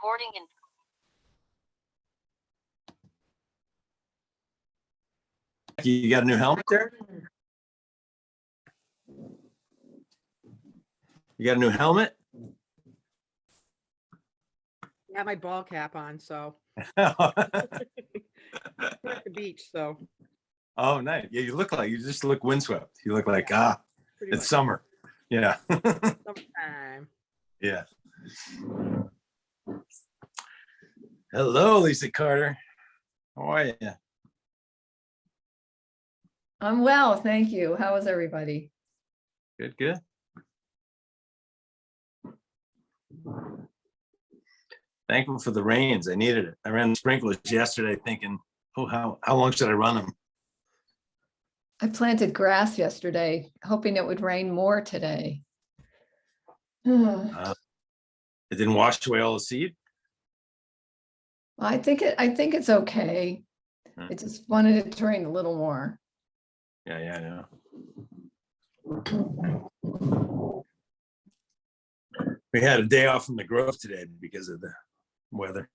Recording in You got a new helmet there? You got a new helmet? I have my ball cap on, so Oh, we're at the beach, so nice. Yeah, you just look windswept. You look like, pretty it's much summer. Yeah. summertime. Yeah. Hello, Lisa Carter. How are you? I'm well, thank you. How is everybody? Good, good. Thankful for the rains. I needed it. I ran the sprinklers yesterday thinking, oh, how long should I run them? I planted grass yesterday, hoping it would rain more today. It didn't wash away all the seed? I think it's okay. Hmm. I just wanted it to rain a little more. Yeah, I know. We had a day off from the Grove today because of the weather,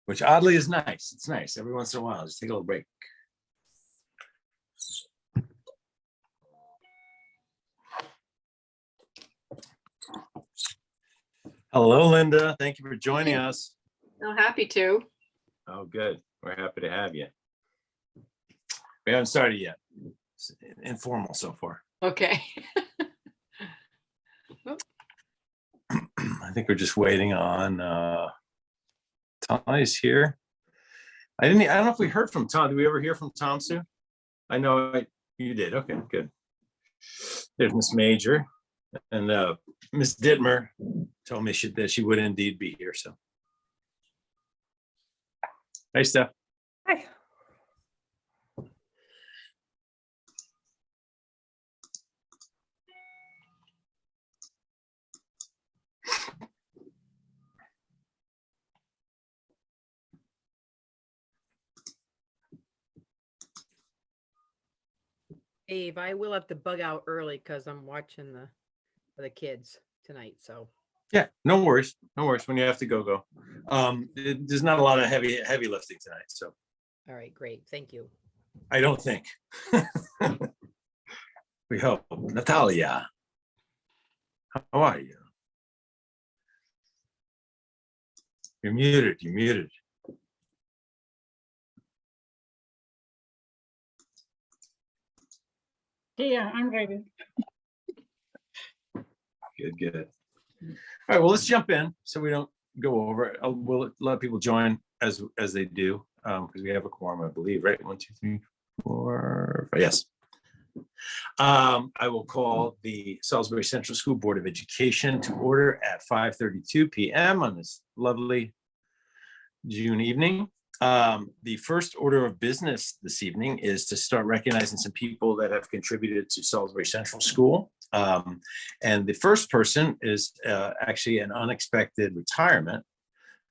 which oddly is nice. It's nice every once in a while. Just take a little break. Hello, Linda. Thank you for joining us. Oh, happy to. Oh, good. We're happy to have you. We haven't started yet. It's informal so far. Okay. I think we're just waiting on Tony's here. I don't know if we heard from Tom. Did we ever hear from Tom, Sue? I know you did. Okay, good. There's Miss Major, and Miss Dittmer told me that she would indeed be here. So, hey, Steph. Hi. Dave, I will have to bug out early because I'm watching the kids tonight. So Yeah, no worries. No worries. When you have to go. There's not a lot of heavy lifting tonight, so all right, great. Thank you. I don't think. We hope. Natalia, how are you? You're muted. You're muted. Yeah, I'm ready. Good. All right, well, let's jump in so we don't go over it. We'll let people join as they do, because we have a quorum, I believe, right? 1, 2, 3, 4, 5. Yes. I will call the Salisbury Central School Board of Education to order at 5:32 p.m. on this lovely June evening. The first order of business this evening is to start recognizing some people that have contributed to Salisbury Central School. And the first person is actually an unexpected retirement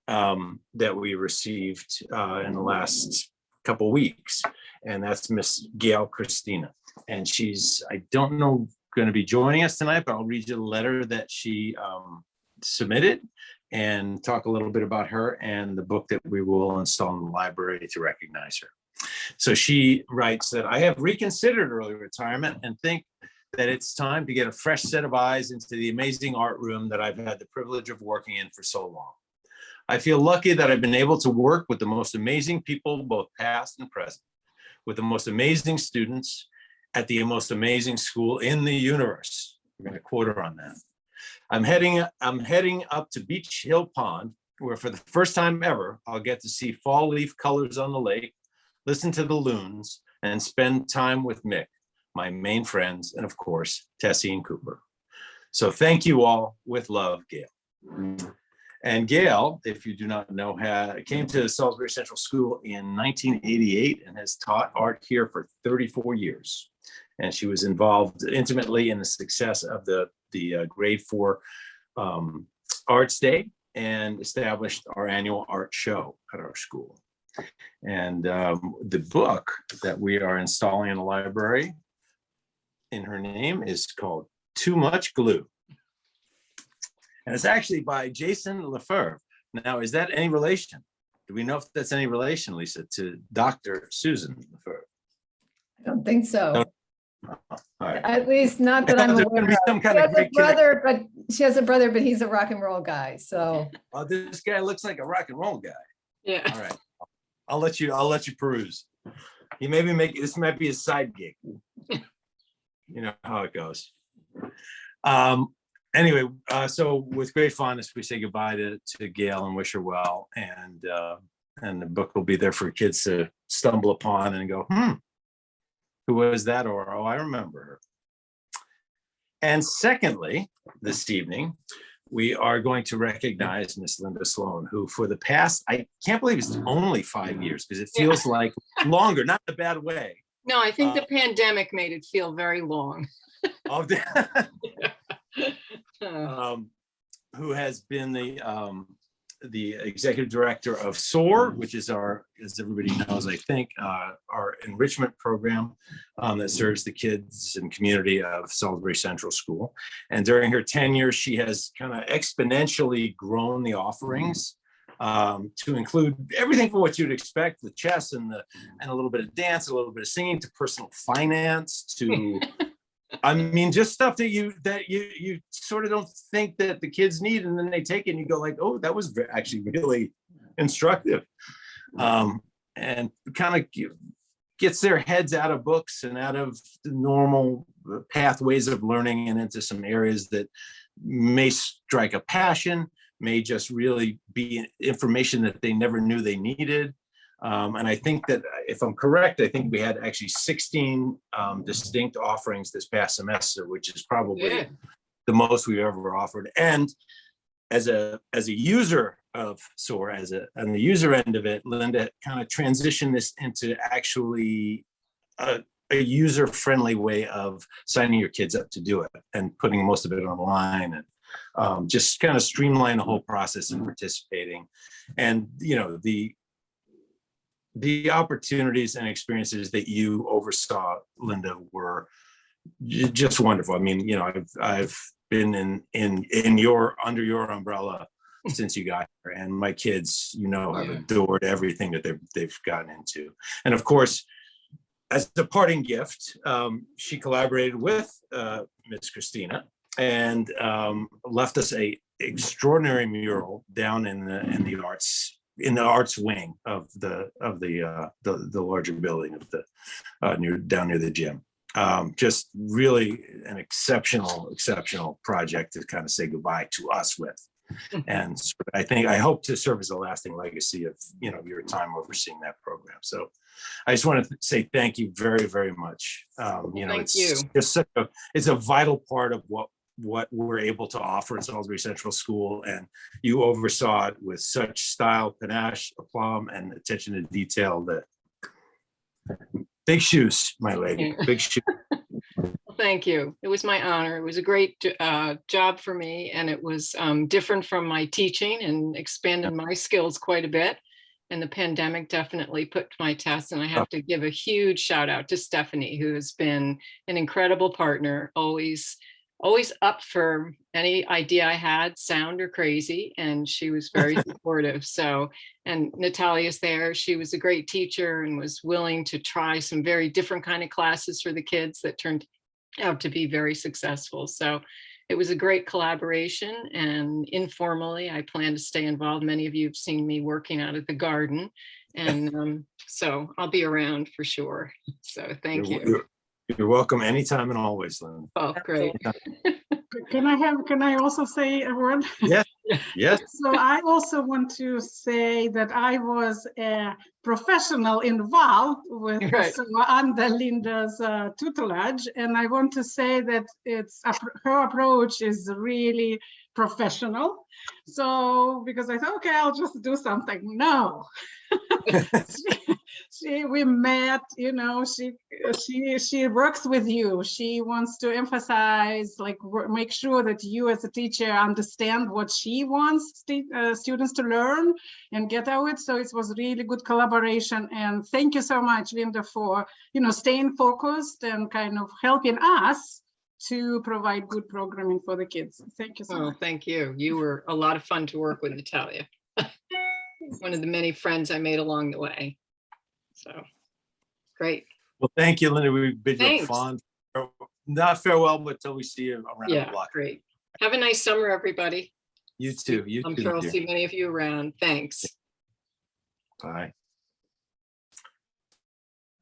that we received in the last couple weeks. And that's Miss Gail Christina. And she's, I don't know, going to be joining us tonight, but I'll read you the letter that she submitted and talk a little bit about her and the book that we will install in the library to recognize her. So she writes that I have reconsidered early retirement and think that it's time to get a fresh set of eyes into the amazing art room that I've had the privilege of working in for so long. I feel lucky that I've been able to work with the most amazing people, both past and present, with the most amazing students at the most amazing school in the universe. I'm going to quote her on that. I'm heading up to Beach Hill Pond, where for the first time ever, I'll get to see fall leaf colors on the lake, listen to the loons, and spend time with Mick, my main friends, and of course, Tessie and Cooper. So thank you all. With love, Gail. And Gail, if you do not know, came to Salisbury Central School in 1988 and has taught art here for 34 years. And she was involved intimately in the success of the grade 4 Arts Day and established our annual art show at our school. And the book that we are installing in the library in her name is called Too Much Glue. And it's actually by Jason Lefebvre. Now, is that any relation? Do we know if that's any relation, Lisa, to Dr. Susan Lefebvre? I don't think so. All right. At least not that I'm There's aware gonna be of. some She kind of has a great connection. brother, but she has a brother, but he's a rock and roll guy. So Oh, this guy looks like a rock and roll guy. Yeah. All right. I'll let you peruse. He maybe this might be his side gig. You know how it goes. Anyway, so with great fondness, we say goodbye to Gail and wish her well. And the book will be there for kids to stumble upon and go, who was that? Or, oh, I remember her. And secondly, this evening, we are going to recognize Miss Linda Sloan, who for the past, I can't believe it's only 5 years, because it feels like longer, not in a bad way. No, I think the pandemic made it feel very long. Of who has been the executive director of SOAR, which is our, as everybody knows, I think, our enrichment program that serves the kids and community of Salisbury Central School. And during her tenure, she has kind of exponentially grown the offerings to include everything from what you'd expect, the chess and a little bit of dance, a little bit of singing, to personal finance, to I mean, just stuff that you sort of don't think that the kids need, and then they take it and you go like, oh, that was actually really instructive, and kind of gets their heads out of books and out of the normal pathways of learning and into some areas that may strike a passion, may just really be information that they never knew they needed. And I think that if I'm correct, I think we had actually 16 distinct offerings this past semester, which is probably the most we've ever offered. And as a user of SOAR, on the user end of it, Linda kind of transitioned this into actually a user-friendly way of signing your kids up to do it and putting most of it online, and just kind of streamline the whole process and participating. And the opportunities and experiences that you oversaw, Linda, were just wonderful. I mean, I've been under your umbrella since you got here, and my kids, have adored everything that they've gotten into. And of course, as a parting gift, she collaborated with Miss Christina and left us a extraordinary mural down in the arts wing of the larger building of the down near the gym. Just really an exceptional project to kind of say goodbye to us with. And I hope to serve as a lasting legacy of your time overseeing that program. So I just want to say thank you very, very much. Thank you. Just it's a vital part of what we're able to offer at Salisbury Central School, and you oversaw it with such style, panache, aplomb, and attention to detail. That big shoes, my lady, big shoes. Thank you. It was my honor. It was a great job for me, and it was different from my teaching and expanded my skills quite a bit. And the pandemic definitely put my test. And I have to give a huge shout out to Stephanie, who has been an incredible partner, always up for any idea I had, sound or crazy, and she was very supportive. So, and Natalia's there. She was a great teacher and was willing to try some very different kind of classes for the kids that turned out to be very successful. So it was a great collaboration, and informally, I plan to stay involved. Many of you have seen me working out at the garden, and so I'll be around for sure. So thank you. You're welcome anytime and always, Lynn. Oh, great. Can I also say a word? Yes. So I also want to say that I was a professional involved with under Linda's tutelage, and I want to say that her approach is really professional. So because I thought, okay, I'll just do something. No. We met, she works with you. She wants to emphasize, make sure that you as a teacher understand what she wants students to learn and get out of it. So it was really good collaboration. And thank you so much, Linda, for, staying focused and kind of helping us to provide good programming for the kids. Thank you so Oh, much. thank you. You were a lot of fun to work with, Natalia. One of the many friends I made along the way. So, great. Well, thank you, Linda. We bid you a Thanks. fond, not farewell, but till we see you around the Yeah, block. great. Have a nice summer, everybody. You too. You I'm too. sure I'll dear. see many of you around. Thanks. Bye.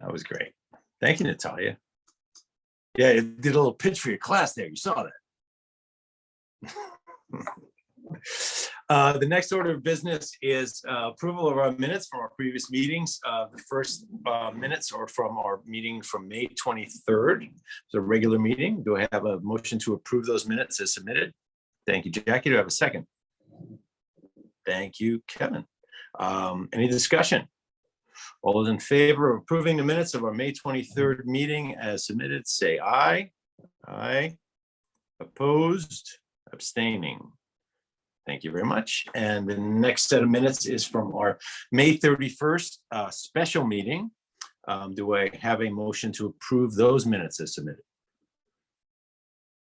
That was great. Thank you, Natalia. Yeah, you did a little pitch for your class there. You saw that. The next order of business is approval of our minutes from our previous meetings. The first minutes are from our meeting from May 23rd. It's a regular meeting. Do I have a motion to approve those minutes as submitted? Thank you, Jackie. Do I have a second? Thank you, Kevin. Any discussion? All those in favor of approving the minutes of our May 23rd meeting as submitted, say aye. Aye. Opposed, abstaining. Thank you very much. And the next set of minutes is from our May 31st special meeting. Do I have a motion to approve those minutes as submitted?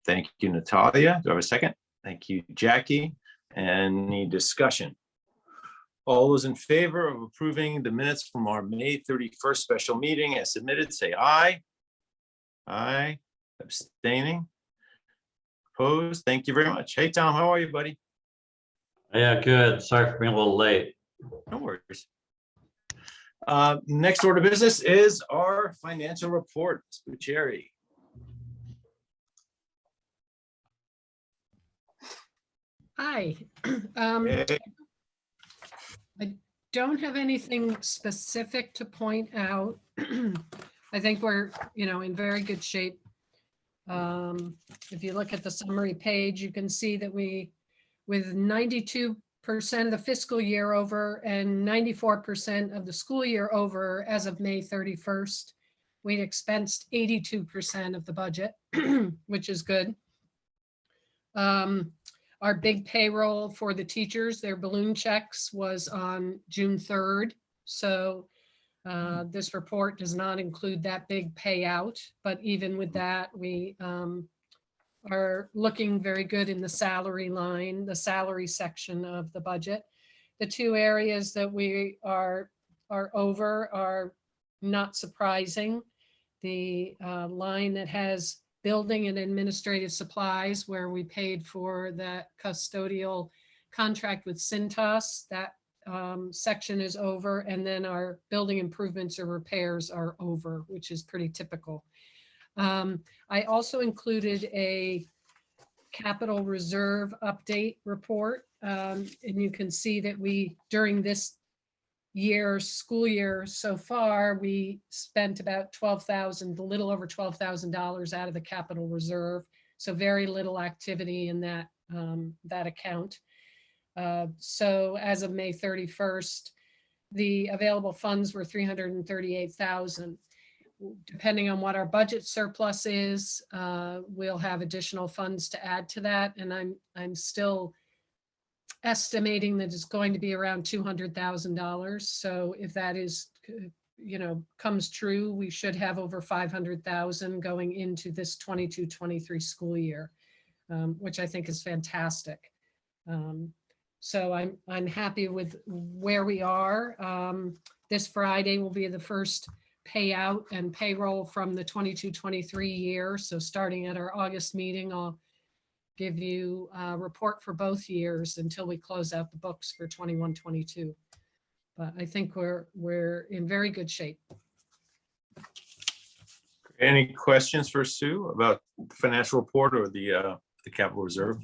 Thank you, Natalia. Do I have a second? Thank you, Jackie. Any discussion? All those in favor of approving the minutes from our May 31st special meeting as submitted, say aye. Aye. Abstaining. Opposed. Thank you very much. Hey, Tom, how are you, buddy? Yeah, good. Sorry for being a little late. No worries. Next order of business is our financial report. Bucieri. Hi. Hey. I don't have anything specific to point out. I think we're, in very good shape. If you look at the summary page, you can see that with 92% of the fiscal year over and 94% of the school year over as of May 31st, we expensed 82% of the budget, which is good. Our big payroll for the teachers, their balloon checks was on June 3rd. So this report does not include that big payout, but even with that, we are looking very good in the salary line, the salary section of the budget. The two areas that we are over are not surprising. The line that has building and administrative supplies, where we paid for that custodial contract with Cintas, that section is over, and then our building improvements or repairs are over, which is pretty typical. I also included a capital reserve update report, and you can see that during this school year so far, we spent about a little over $12,000 out of the capital reserve. So very little activity in that account. So as of May 31st, the available funds were $338,000. Depending on what our budget surplus is, we'll have additional funds to add to that. And I'm still estimating that it's going to be around $200,000. So if that is, comes true, we should have over $500,000 going into this 22-23 school year, which I think is fantastic. So I'm happy with where we are. This Friday will be the first payout and payroll from the 22-23 year. So starting at our August meeting, I'll give you a report for both years until we close out the books for 21-22. But I think we're in very good shape. Any questions for Sue about the financial report or the capital reserve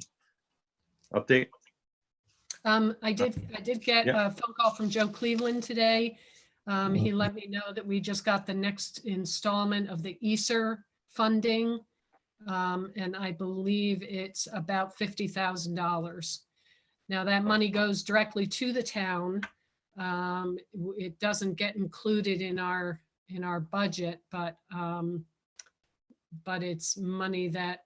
update? I did get a phone call from Joe Cleveland today. He let me know that we just got the next installment of the ESSER funding. And I believe it's about $50,000. Now that money goes directly to the town. It doesn't get included in our budget, but it's money that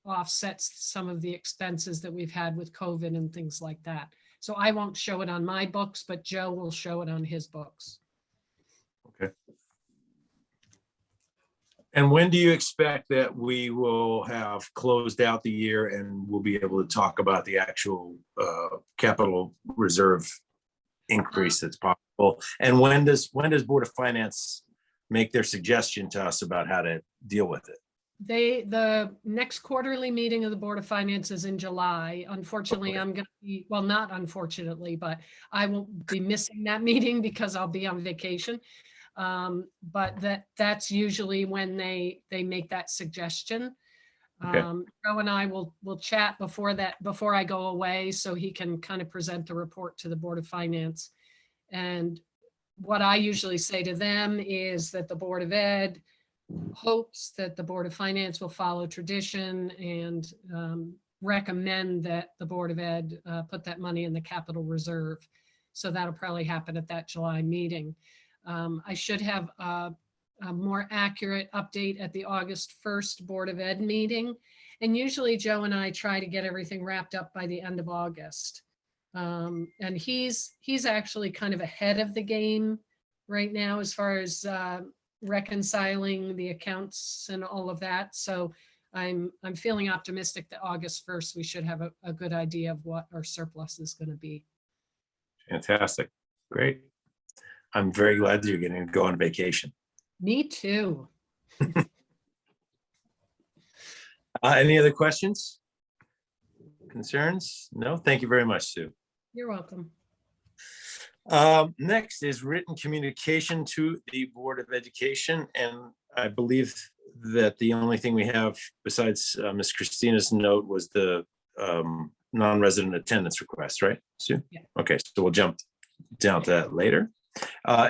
offsets some of the expenses that we've had with COVID and things like that. So I won't show it on my books, but Joe will show it on his books. Okay. And when do you expect that we will have closed out the year and we'll be able to talk about the actual capital reserve increase that's possible? And when does Board of Finance make their suggestion to us about how to deal with it? The next quarterly meeting of the Board of Finance is in July. Unfortunately, Okay. I'm going to be, well, not unfortunately, but I won't be missing that meeting because I'll be on vacation. But that's usually when they make that suggestion. Okay. Joe and I will chat before I go away, so he can kind of present the report to the Board of Finance. And what I usually say to them is that the Board of Ed hopes that the Board of Finance will follow tradition and recommend that the Board of Ed put that money in the capital reserve. So that'll probably happen at that July meeting. I should have a more accurate update at the August 1st Board of Ed meeting. And usually Joe and I try to get everything wrapped up by the end of August. And he's actually kind of ahead of the game right now as far as reconciling the accounts and all of that. So I'm feeling optimistic that August 1st, we should have a good idea of what our surplus is going to be. Fantastic. Great. I'm very glad that you're getting to go on vacation. Me too. Any other questions? Concerns? No? Thank you very much, Sue. You're welcome. Next is written communication to the Board of Education. And I believe that the only thing we have besides Ms. Christina's note was the non-resident attendance request, right, Sue? Yeah. Okay, so we'll jump down to that later.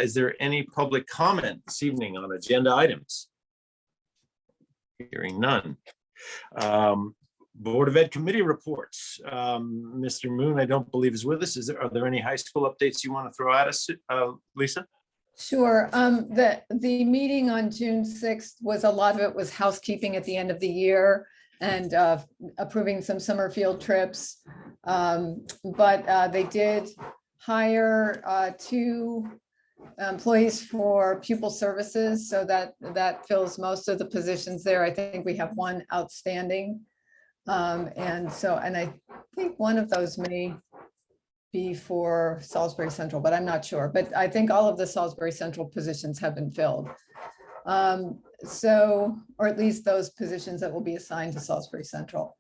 Is there any public comment this evening on agenda items? Hearing none. Board of Ed committee reports. Mr. Moon, I don't believe is with us. Are there any high school updates you want to throw at us, Lisa? Sure. The meeting on June 6th was, a lot of it was housekeeping at the end of the year and approving some summer field trips. But they did hire 2 employees for pupil services, so that fills most of the positions there. I think we have 1 outstanding. And I think one of those may be for Salisbury Central, but I'm not sure. But I think all of the Salisbury Central positions have been filled. Or at least those positions that will be assigned to Salisbury Central.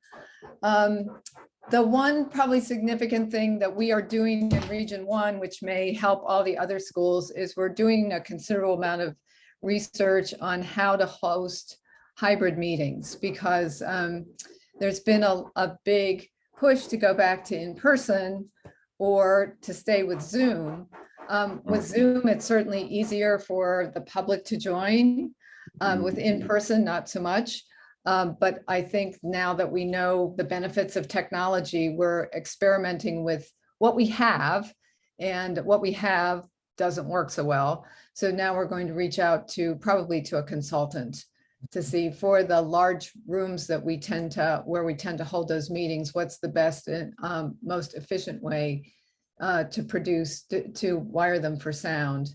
The one probably significant thing that we are doing in Region 1, which may help all the other schools, is we're doing a considerable amount of research on how to host hybrid meetings, because there's been a big push to go back to in-person or to stay with Zoom. With Zoom, it's certainly easier for the public to join. With in-person, not so much. But I think now that we know the benefits of technology, we're experimenting with what we have, and what we have doesn't work so well. So now we're going to reach out probably to a consultant to see, for the large rooms that where we tend to hold those meetings, what's the best and most efficient way to wire them for sound,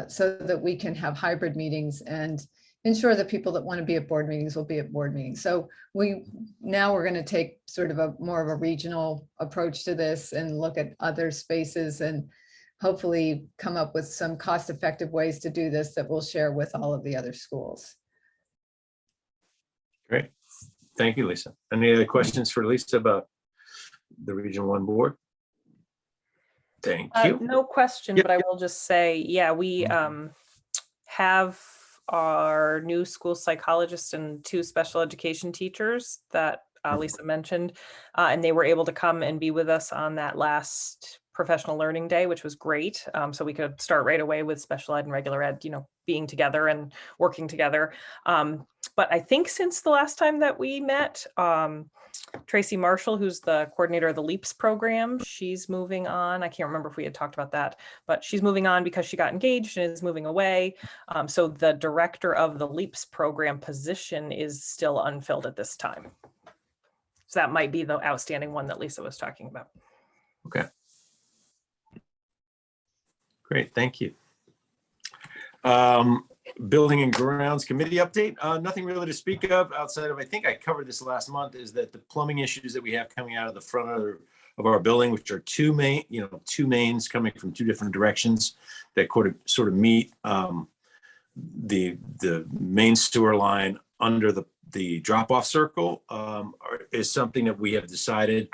so that we can have hybrid meetings and ensure that people that want to be at board meetings will be at board meetings. So now we're going to take sort of more of a regional approach to this and look at other spaces and hopefully come up with some cost-effective ways to do this that we'll share with all of the other schools. Great. Thank you, Lisa. Any other questions for Lisa about the Region 1 board? Thank you. No question, Yep, but I will just say, yeah, we have our new school psychologist and 2 special education teachers that Lisa mentioned, and they were able to come and be with us on that last professional learning day, which was great. So we could start right away with special ed and regular ed, being together and working together. But I think since the last time that we met, Tracy Marshall, who's the coordinator of the LEAPS program, she's moving on. I can't remember if we had talked about that, but she's moving on because she got engaged and is moving away. So the director of the LEAPS program position is still unfilled at this time. So that might be the outstanding one that Lisa was talking about. Okay. Great, thank you. Building and Grounds Committee update. Nothing really to speak of outside of, I think I covered this last month, is that the plumbing issues that we have coming out of the front of our building, which are two mains coming from two different directions that sort of meet the main sewer line under the drop-off circle, is something that we have decided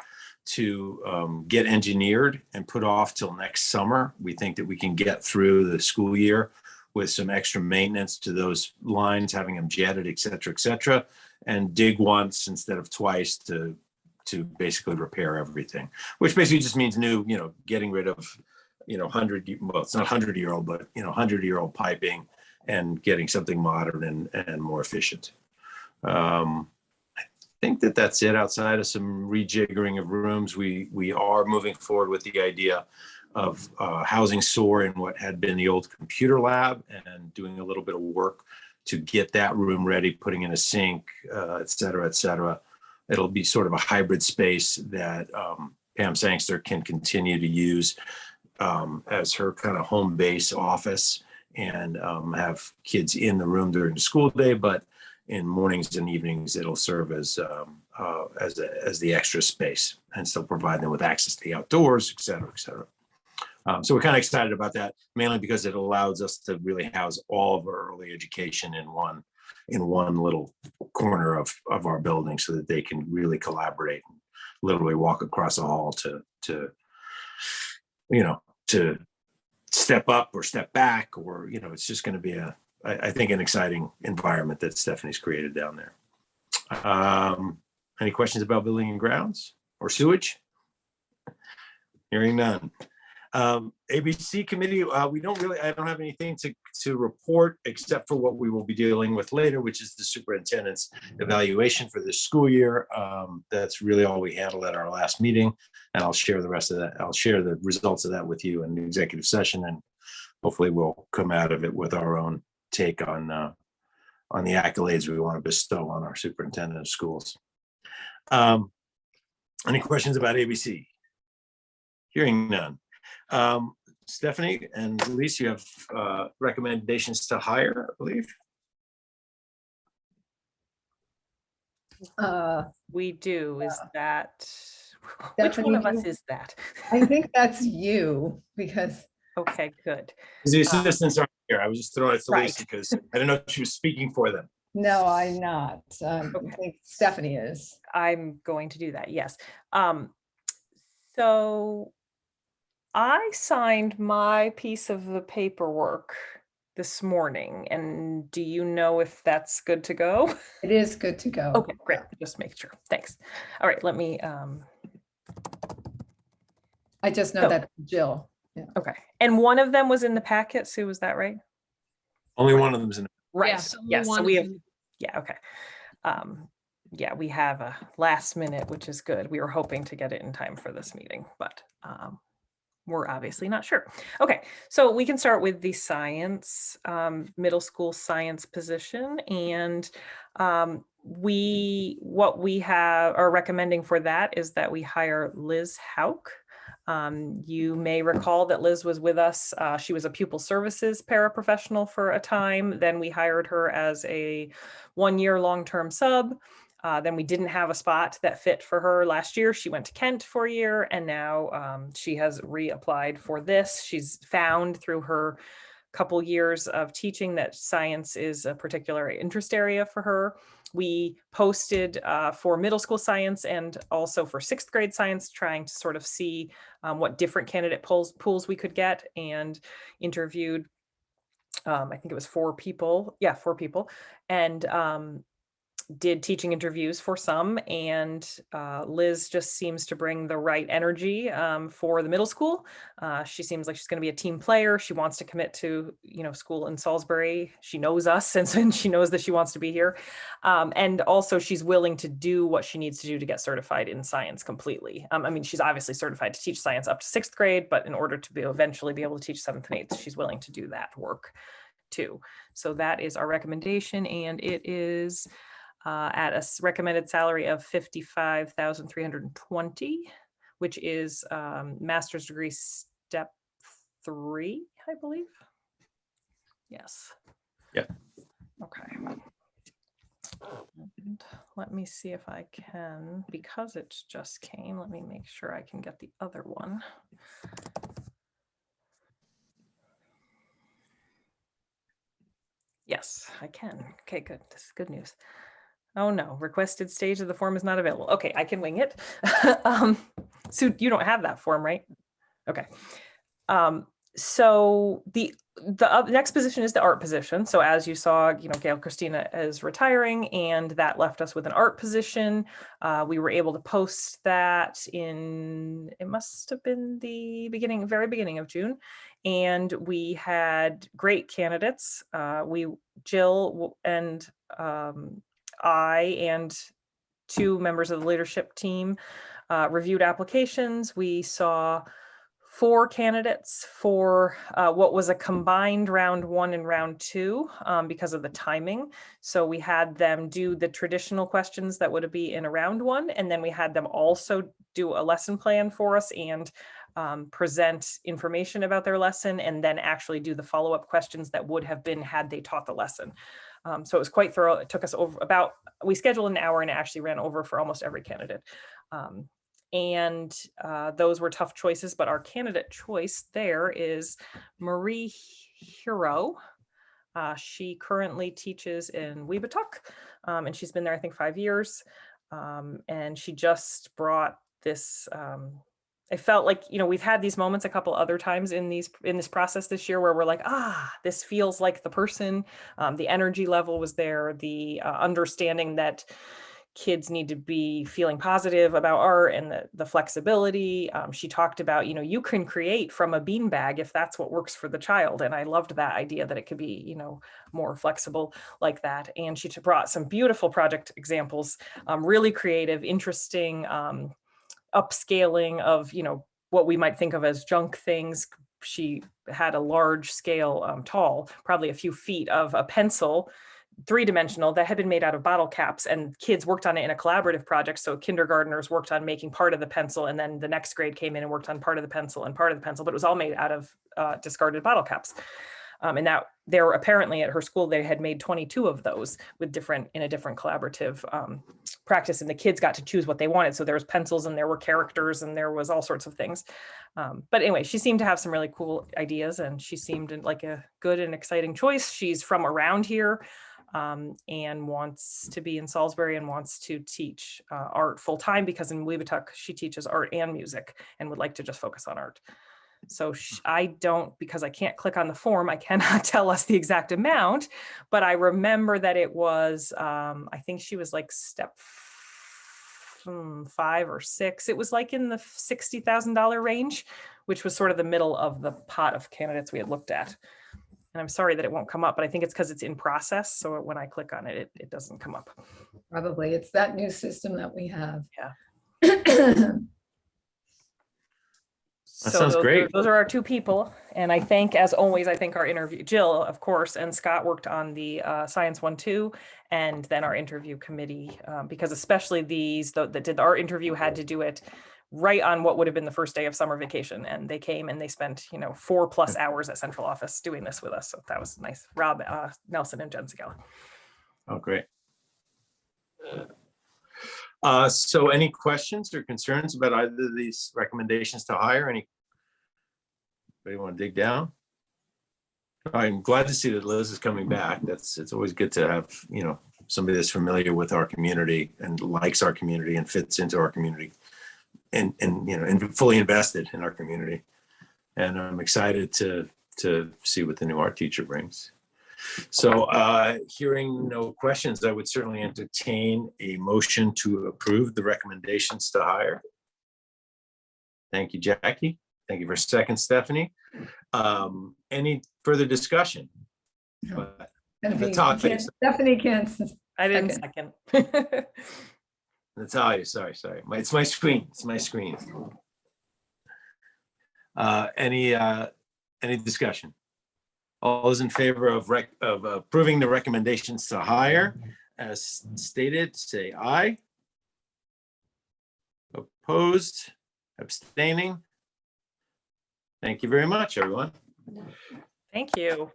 to get engineered and put off till next summer. We think that we can get through the school year with some extra maintenance to those lines, having them jetted, et cetera, and dig once instead of twice to basically repair everything, which basically just means new, getting rid of, it's not 100-year-old, but 100-year-old piping and getting something modern and more efficient. I think that's it. Outside of some rejiggering of rooms, we are moving forward with the idea of housing SOAR in what had been the old computer lab and doing a little bit of work to get that room ready, putting in a sink, et cetera. It'll be sort of a hybrid space that Pam Sangster can continue to use as her kind of home base office and have kids in the room during the school day, but in mornings and evenings, it'll serve as the extra space and still provide them with access to the outdoors, et cetera. So we're kind of excited about that, mainly because it allows us to really house all of our early education in one little corner of our building, so that they can really collaborate and literally walk across the hall to step up or step back, or it's just going to be I think an exciting environment that Stephanie's created down there. Any questions about building and grounds or sewage? Hearing none. ABC committee, I don't have anything to report except for what we will be dealing with later, which is the superintendent's evaluation for this school year. That's really all we handled at our last meeting, and I'll share the rest of that. I'll share the results of that with you in the executive session, and hopefully we'll come out of it with our own take on the accolades we want to bestow on our superintendent of schools. Any questions about ABC? Hearing none. Stephanie and Elise, you have recommendations to hire, I believe. We do. Is that, which one of us is that? I think that's you, because Okay, good. The assistants are here. I was just throwing it to Right. Lisa because I didn't know if she was speaking for them. no, I'm not. I Okay. think Stephanie is. I'm going to do that, yes. So I signed my piece of the paperwork this morning, and do you know if that's good to go? It is good to go. Okay, great. Just make sure. Thanks. All right, let me, I just know So- that Jill. Yeah. okay. And one of them was in the packet, Sue, is that right? Only one of them is in. Right. Yes, only Yes, so one we is have, in- yeah, okay. Yeah, we have a last minute, which is good. We were hoping to get it in time for this meeting, but we're obviously not sure. Okay, so we can start with the science, middle school science position. And what we are recommending for that is that we hire Liz Hauk. You may recall that Liz was with us. She was a pupil services paraprofessional for a time. Then we hired her as a 1-year long-term sub. Then we didn't have a spot that fit for her last year. She went to Kent for a year, and now she has reapplied for this. She's found through her couple years of teaching that science is a particular interest area for her. We posted for middle school science and also for 6th grade science, trying to sort of see what different candidate pools we could get, and interviewed, I think it was 4 people. Yeah, 4 people. And did teaching interviews for some, and Liz just seems to bring the right energy for the middle school. She seems like she's going to be a team player. She wants to commit to, school in Salisbury. She knows us, and she knows that she wants to be here. And also she's willing to do what she needs to do to get certified in science completely. I mean, she's obviously certified to teach science up to 6th grade, but in order to eventually be able to teach 7th and 8th, she's willing to do that work too. So that is our recommendation, and it is at a recommended salary of $55,320, which is master's degree step 3, I believe. Yes. Yeah. Okay. And let me see if I can, because it just came, let me make sure I can get the other one. Yes, I can. Okay, good. This is good news. Oh no, requested stage of the form is not available. Okay, I can wing it. So you don't have that form, right? Okay. So the next position is the art position. So as you saw, Gail Christina is retiring, and that left us with an art position. We were able to post that in, it must have been the very beginning of June. And we had great candidates. Jill and I and two members of the leadership team reviewed applications. We saw 4 candidates for what was a combined round 1 and round 2 because of the timing. So we had them do the traditional questions that would be in a round 1, and then we had them also do a lesson plan for us and present information about their lesson, and then actually do the follow-up questions that would have been had they taught the lesson. So it was quite thorough. It took us we scheduled an hour, and it actually ran over for almost every candidate. And those were tough choices, but our candidate choice there is Marie Hero. She currently teaches in Weebatuck, and she's been there, I think, 5 years. And she just brought this, I felt like, we've had these moments a couple other times in this process this year where we're like, this feels like the person. The energy level was there, the understanding that kids need to be feeling positive about art, and the flexibility. She talked about, you can create from a beanbag if that's what works for the child. And I loved that idea that it could be, more flexible like that. And she brought some beautiful project examples, really creative, interesting, upscaling of, what we might think of as junk things. She had a large scale, tall, probably a few feet, of a pencil, 3-dimensional, that had been made out of bottle caps, and kids worked on it in a collaborative project. So kindergartners worked on making part of the pencil, and then the next grade came in and worked on part of the pencil and part of the pencil, but it was all made out of discarded bottle caps. And that there were apparently at her school, they had made 22 of those in a different collaborative practice, and the kids got to choose what they wanted. So there was pencils, and there were characters, and there was all sorts of things. But anyway, she seemed to have some really cool ideas, and she seemed like a good and exciting choice. She's from around here, and wants to be in Salisbury, and wants to teach art full time, because in Weebatuck she teaches art and music, and would like to just focus on art. So because I can't click on the form, I cannot tell us the exact amount, but I remember that it was, I think she was like step 5 or 6. It was like in the $60,000 range, which was sort of the middle of the pot of candidates we had looked at. And I'm sorry that it won't come up, but I think it's because it's in process. So when I click on it, it doesn't come up. Probably it's that new system that we have. Yeah. That sounds great. Those are our 2 people. And I think, as always, our interview, Jill, of course, and Scott worked on the Science 1-2, and then our interview committee, because especially that did the art interview had to do it right on what would have been the first day of summer vacation. And they came and they spent, 4+ hours at central office doing this with us. So that was nice. Rob Nelson and Jen Segala. Oh, great. So any questions or concerns about either of these recommendations to hire? Anybody want to dig down? I'm glad to see that Liz is coming back. It's always good to have, somebody that's familiar with our community and likes our community and fits into our community and fully invested in our community. And I'm excited to see what the new art teacher brings. So hearing no questions, I would certainly entertain a motion to approve the recommendations to hire. Thank you, Jackie. Thank you for a second, Stephanie. Any further discussion? Natalia, Stephanie can't. I didn't second. Natalia, sorry. It's my screen. Any discussion? All those in favor of approving the recommendations to hire as stated, say aye. Opposed, abstaining. Thank you very much, everyone. Thank you.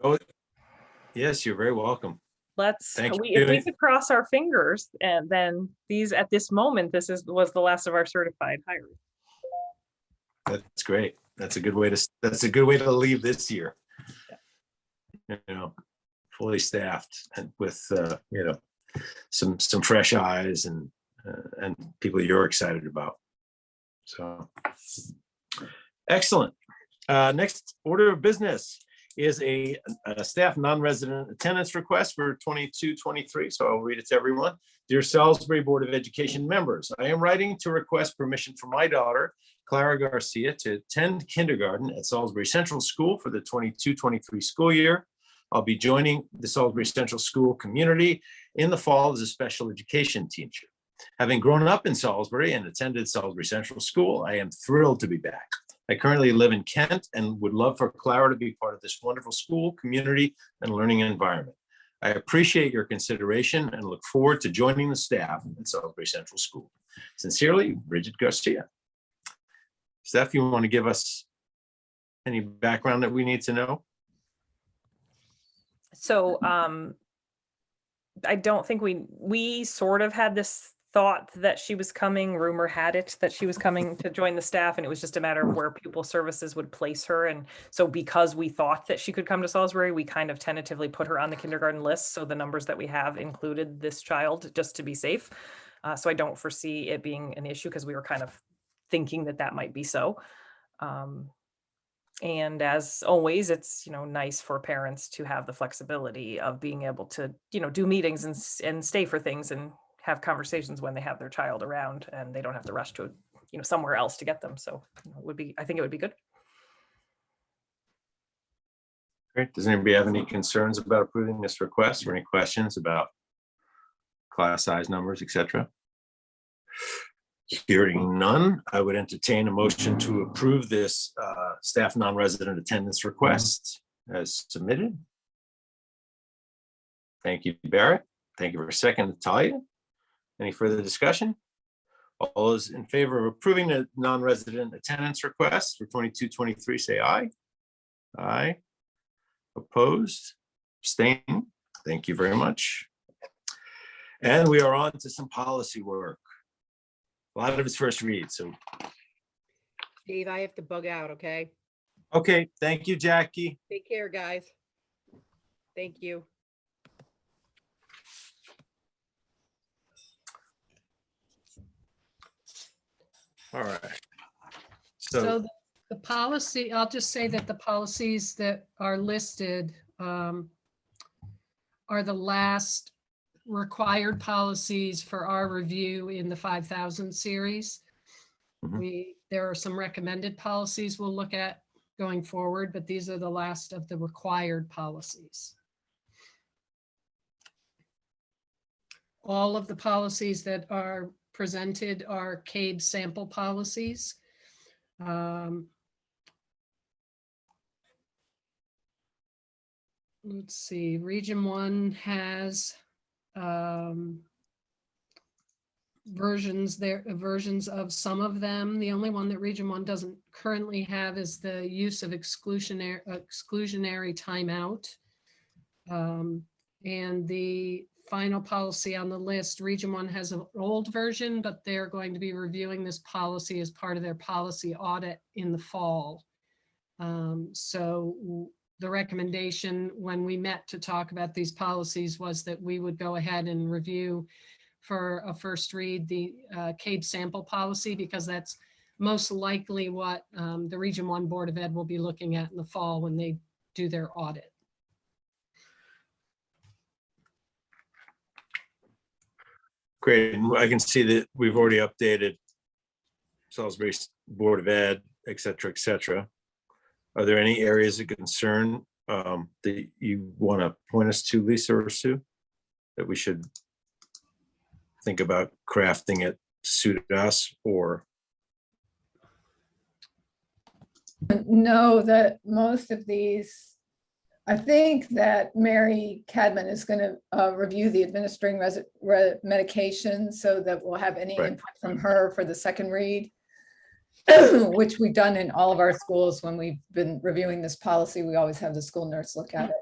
Yes, you're very welcome. Thank you. If we could cross our fingers, and then these, at this moment, was the last of our certified hires. That's great. That's a good way to leave this year. You know, fully staffed and with you know, some fresh eyes and people you're excited about. So excellent. Next order of business is a staff non-resident attendance request for 22-23. So I'll read it to everyone. Dear Salisbury Board of Education members, I am writing to request permission for my daughter, Clara Garcia, to attend kindergarten at Salisbury Central School for the 22-23 school year. I'll be joining the Salisbury Central School community in the fall as a special education teacher. Having grown up in Salisbury and attended Salisbury Central School, I am thrilled to be back. I currently live in Kent and would love for Clara to be part of this wonderful school, community, and learning environment. I appreciate your consideration and look forward to joining the staff at Salisbury Central School. Sincerely, Bridget Garcia. Steph, you want to give us any background that we need to know? So I don't think we sort of had this thought that she was coming, rumor had it that she was coming to join the staff, and it was just a matter of where pupil services would place her. And so because we thought that she could come to Salisbury, we kind of tentatively put her on the kindergarten list. So the numbers that we have included this child just to be safe. So I don't foresee it being an issue because we were kind of thinking that might be so. And as always, it's, nice for parents to have the flexibility of being able to, do meetings and stay for things and have conversations when they have their child around and they don't have to rush to, somewhere else to get them. So I think it would be good. Great. Does anybody have any concerns about approving this request or any questions about class size numbers, etc.? Hearing none, I would entertain a motion to approve this staff non-resident attendance request as submitted. Thank you, Barrett. Thank you for a second, Natalia. Any further discussion? All those in favor of approving the non-resident attendance request for 22-23, say aye. Aye. Opposed? Abstained? Thank you very much. And we are on to some policy work. A lot of it's first read, so. Steve, I have to bug out, okay? Okay, thank you, Jackie. Take care, guys. Thank you. All right. So the policy, I'll just say that the policies that are listed are the last required policies for our review in the 5,000 series. There are some recommended policies we'll look at going forward, but these are the last of the required policies. All of the policies that are presented are CABE sample policies. Let's see, Region 1 has versions of some of them. The only one that Region 1 doesn't currently have is the use of exclusionary timeout. And the final policy on the list, Region 1 has an old version, but they're going to be reviewing this policy as part of their policy audit in the fall. So the recommendation when we met to talk about these policies was that we would go ahead and review for a first read the CABE sample policy, because that's most likely what the Region 1 Board of Ed will be looking at in the fall when they do their audit. Great. I can see that we've already updated Salisbury Board of Ed, et cetera, et cetera. Are there any areas of concern that you want to point us to, Lisa or Sue, that we should think about crafting it to suit us, or? No, that most of these, I think that Mary Cadman is going to review the administering medication, so that we'll have any Right. input from her for the second read, which we've done in all of our schools. When we've been reviewing this policy, we always have the school nurse look at it.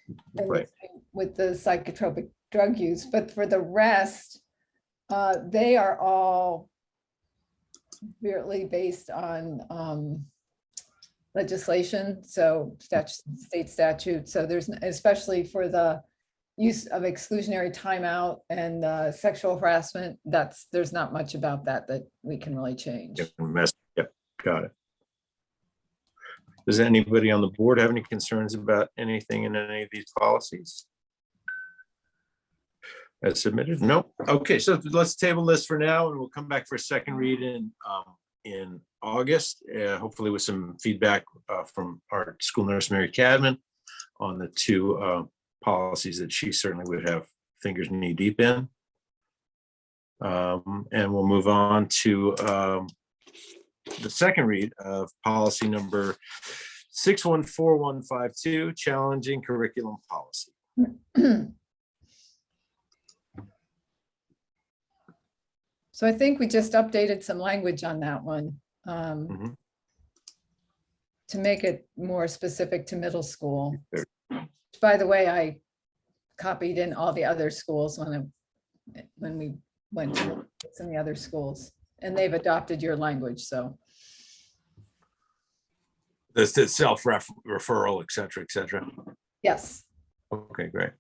and Right. with the psychotropic drug use, but for the rest, they are all severely based on legislation, so state statute. So there's, especially for the use of exclusionary timeout and sexual harassment, there's not much about that we can really change. Yep, got it. Does anybody on the board have any concerns about anything in any of these policies? As submitted? Nope. Okay, so let's table this for now, and we'll come back for a second read in August, hopefully with some feedback from our school nurse, Mary Cadman, on the two policies that she certainly would have fingers knee deep in. And we'll move on to the second read of policy number 614152, challenging curriculum policy. So I think we just updated some language on that one Mhm. to make it more specific to middle school. Sure. By the way, I copied in all the other schools when we went to some of the other schools, and they've adopted your language, so. The self-referral, et cetera, et cetera. Yes. Okay, great.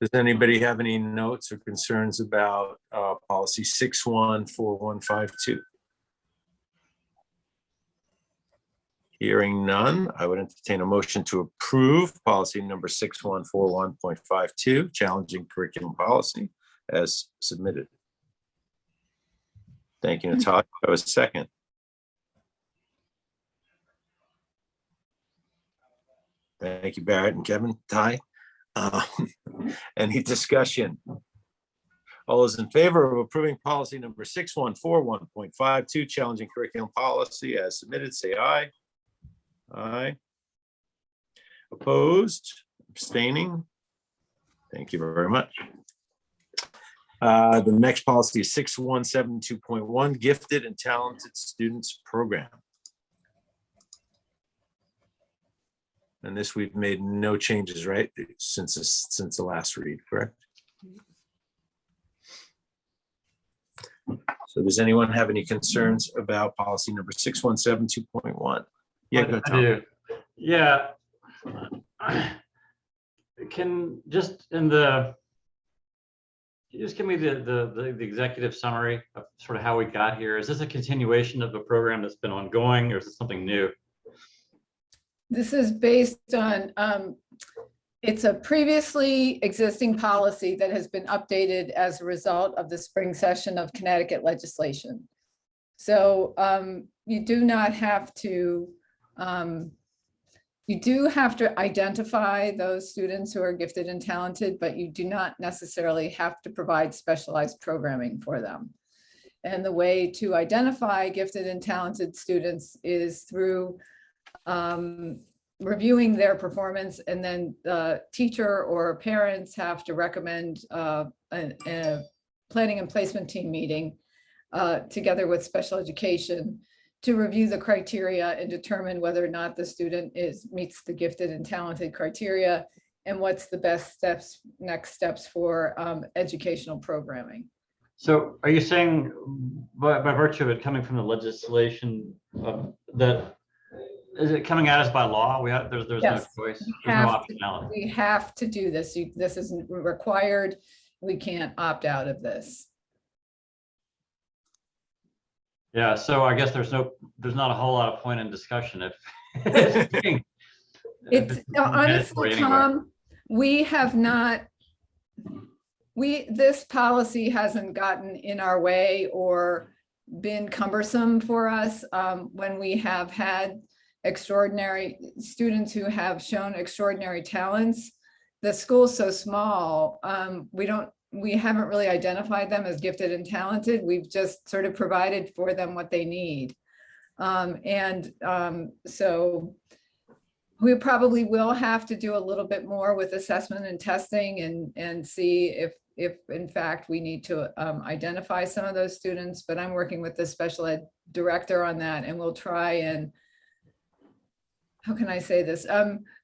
Does anybody have any notes or concerns about policy 614152? Hearing none, I would entertain a motion to approve policy number 6141.52, challenging curriculum policy, as submitted. Thank you, Natasha. I was second. Thank you, Barrett and Kevin. Ty. Any discussion? All those in favor of approving policy number 6141.52, challenging curriculum policy as submitted, say aye. Aye. Opposed, abstaining? Thank you very much. The next policy is 6172.1, gifted and talented students program. And this we've made no changes, right? Since the last read, correct? So does anyone have any concerns about policy number 6172.1? Yeah, go I Tom. do. Yeah. Can just can you just give me the executive summary of sort of how we got here? Is this a continuation of a program that's been ongoing, or is this something new? This is based on, it's a previously existing policy that has been updated as a result of the spring session of Connecticut legislation. So you do not have to, you do have to identify those students who are gifted and talented, but you do not necessarily have to provide specialized programming for them. And the way to identify gifted and talented students is through reviewing their performance, and then the teacher or parents have to recommend a planning and placement team meeting together with special education to review the criteria and determine whether or not the student meets the gifted and talented criteria, and what's the best next steps for educational programming. So are you saying by virtue of it coming from the legislation that is it coming at us by law? There's Yes, no choice. we There's no have optionality. We have to do this. This isn't required. We can't opt out of this. Yeah, so I guess there's not a whole lot of point in discussion if it's being- if It's being mandatory honestly, anyway. Tom, we have not, this policy hasn't gotten in our way or been cumbersome for us when we have had extraordinary students who have shown extraordinary talents. The school's so small, we haven't really identified them as gifted and talented. We've just sort of provided for them what they need. So we probably will have to do a little bit more with assessment and testing and see if in fact we need to identify some of those students, but I'm working with the special ed director on that, and we'll try and how can I say this?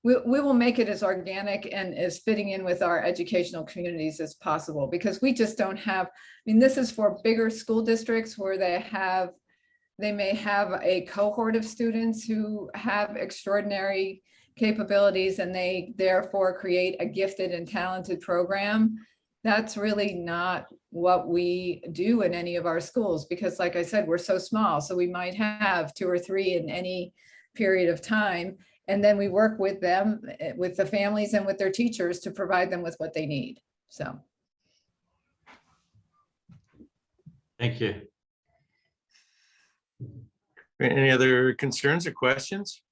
We will make it as organic and as fitting in with our educational communities as possible, because we just don't have, I mean, this is for bigger school districts where they may have a cohort of students who have extraordinary capabilities and they therefore create a gifted and talented program. That's really not what we do in any of our schools, because like I said, we're so small. So we might have 2 or 3 in any period of time. And then we work with them, with the families and with their teachers to provide them with what they need. So. Thank you. Any other concerns or questions?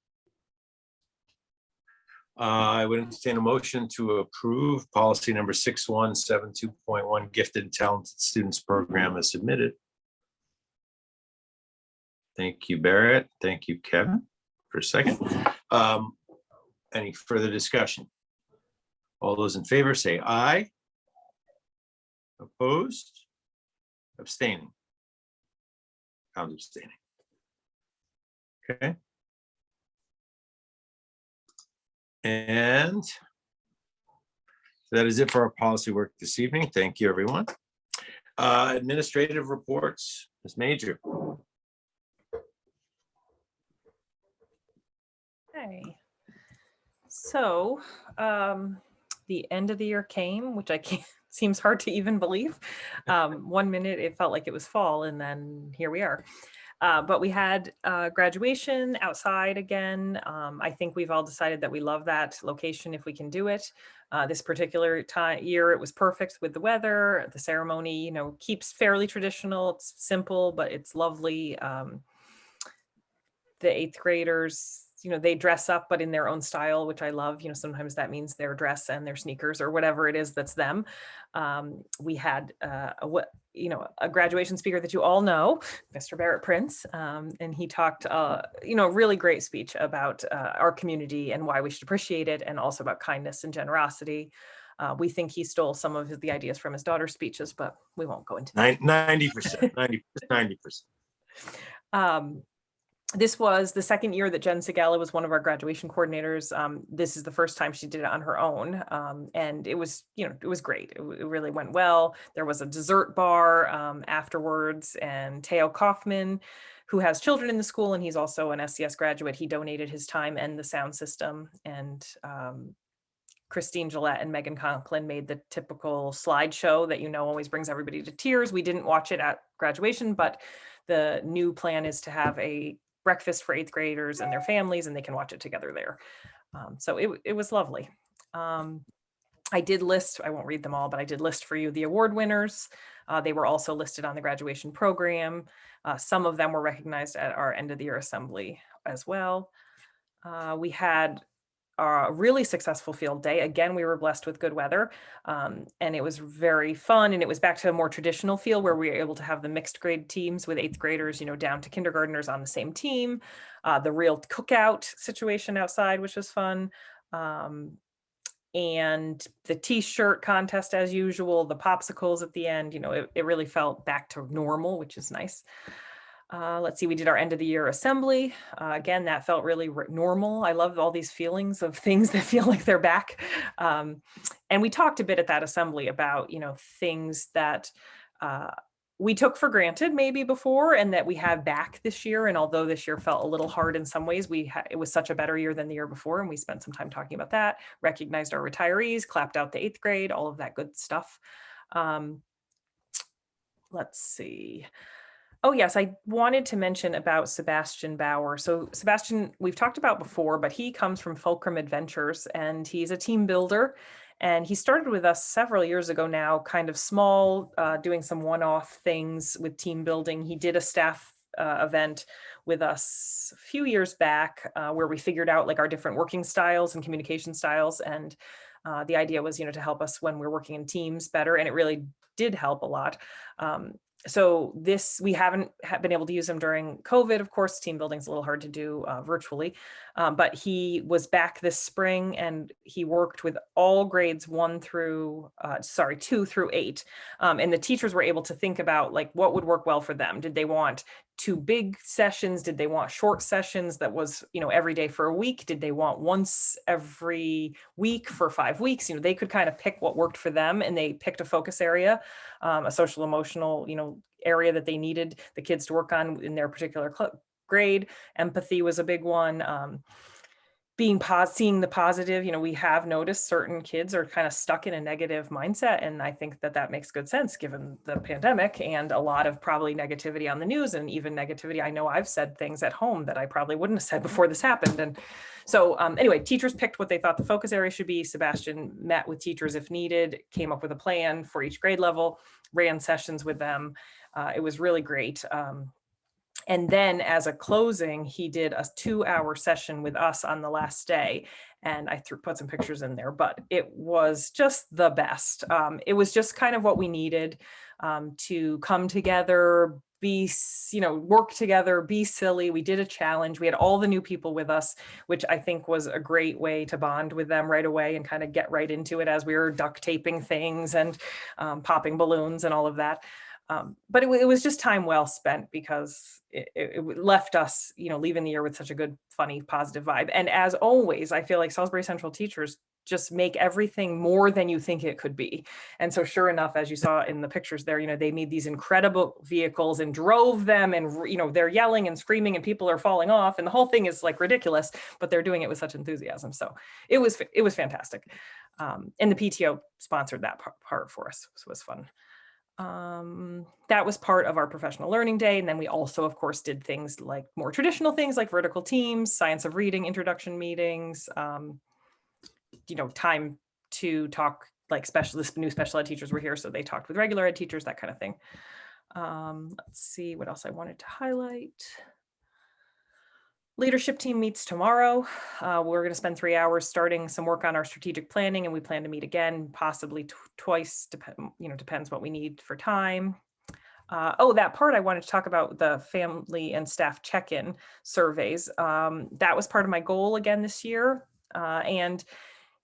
I would entertain a motion to approve policy number 6172.1 gifted and talented students program as submitted. Thank you, Barrett. Thank you, Kevin, for a second. Any further discussion? All those in favor say aye. Opposed? Abstaining? I'm abstaining. Okay. And that is it for our policy work this evening. Thank you, everyone. Administrative reports, Ms. Major. Okay. So the end of the year came, which I can't, seems hard to even believe. 1 minute it felt like it was fall, and then here we are. But we had graduation outside again. I think we've all decided that we love that location if we can do it. This particular year, it was perfect with the weather. The ceremony, keeps fairly traditional. It's simple, but it's lovely. The 8th graders, they dress up, but in their own style, which I love. Sometimes that means their dress and their sneakers or whatever it is that's them. We had a graduation speaker that you all know, Mr. Barrett Prince, and he talked, really great speech about our community and why we should appreciate it, and also about kindness and generosity. We think he stole some of the ideas from his daughter's speeches, but we won't go into that. 90%. This was the second year that Jen Segala was one of our graduation coordinators. This is the first time she did it on her own. And it was, it was great. It really went well. There was a dessert bar afterwards, and Teo Kaufman, who has children in the school, and he's also an SCS graduate, he donated his time and the sound system. And Christine Gillette and Megan Conklin made the typical slideshow that, always brings everybody to tears. We didn't watch it at graduation, but the new plan is to have a breakfast for 8th graders and their families, and they can watch it together there. So it was lovely. I did list, I won't read them all, but I did list for you the award winners. They were also listed on the graduation program. Some of them were recognized at our end of the year assembly as well. We had a really successful field day. Again, we were blessed with good weather, and it was very fun. And it was back to a more traditional feel where we were able to have the mixed grade teams with 8th graders, down to kindergartners on the same team. The real cookout situation outside, which was fun. And the t-shirt contest as usual, the popsicles at the end, it really felt back to normal, which is nice. Let's see, we did our end of the year assembly. Again, that felt really normal. I love all these feelings of things that feel like they're back. And we talked a bit at that assembly about, things that we took for granted maybe before and that we have back this year. And although this year felt a little hard in some ways, it was such a better year than the year before. And we spent some time talking about that, recognized our retirees, clapped out the 8th grade, all of that good stuff. Let's see. Oh, yes, I wanted to mention about Sebastian Bauer. So Sebastian, we've talked about before, but he comes from Fulcrum Adventures, and he's a team builder. And he started with us several years ago now, kind of small, doing some one-off things with team building. He did a staff event with us a few years back where we figured out like our different working styles and communication styles. And the idea was, to help us when we're working in teams better. And it really did help a lot. So we haven't been able to use them during COVID. Of course, team building is a little hard to do virtually, but he was back this spring and he worked with all grades 2 through 8. And the teachers were able to think about like what would work well for them. Did they want two big sessions? Did they want short sessions that was, every day for a week? Did they want once every week for 5 weeks? They could kind of pick what worked for them, and they picked a focus area, a social emotional, area that they needed the kids to work on in their particular grade. Empathy was a big one. Seeing the positive, we have noticed certain kids are kind of stuck in a negative mindset. And I think that makes good sense given the pandemic and a lot of probably negativity on the news, and even negativity. I know I've said things at home that I probably wouldn't have said before this happened. And so anyway, teachers picked what they thought the focus area should be. Sebastian met with teachers if needed, came up with a plan for each grade level, ran sessions with them. It was really great. And then as a closing, he did a 2-hour session with us on the last day. And I put some pictures in there, but it was just the best. It was just kind of what we needed to come together, work together, be silly. We did a challenge. We had all the new people with us, which I think was a great way to bond with them right away and kind of get right into it as we were duct taping things and popping balloons and all of that. But it was just time well spent because it left us, leaving the year with such a good, funny, positive vibe. And as always, I feel like Salisbury Central teachers just make everything more than you think it could be. And so sure enough, as you saw in the pictures there, they made these incredible vehicles and drove them, and, they're yelling and screaming and people are falling off and the whole thing is like ridiculous, but they're doing it with such enthusiasm. So it was fantastic. And the PTO sponsored that part for us, so it was fun. That was part of our professional learning day. And then we also, of course, did things like more traditional things like vertical teams, science of reading, introduction meetings, time to talk, like new special ed teachers were here. So they talked with regular ed teachers, that kind of thing. Let's see what else I wanted to highlight. Leadership team meets tomorrow. We're going to spend 3 hours starting some work on our strategic planning, and we plan to meet again, possibly twice, depends what we need for time. That part I wanted to talk about, the family and staff check-in surveys. That was part of my goal again this year. And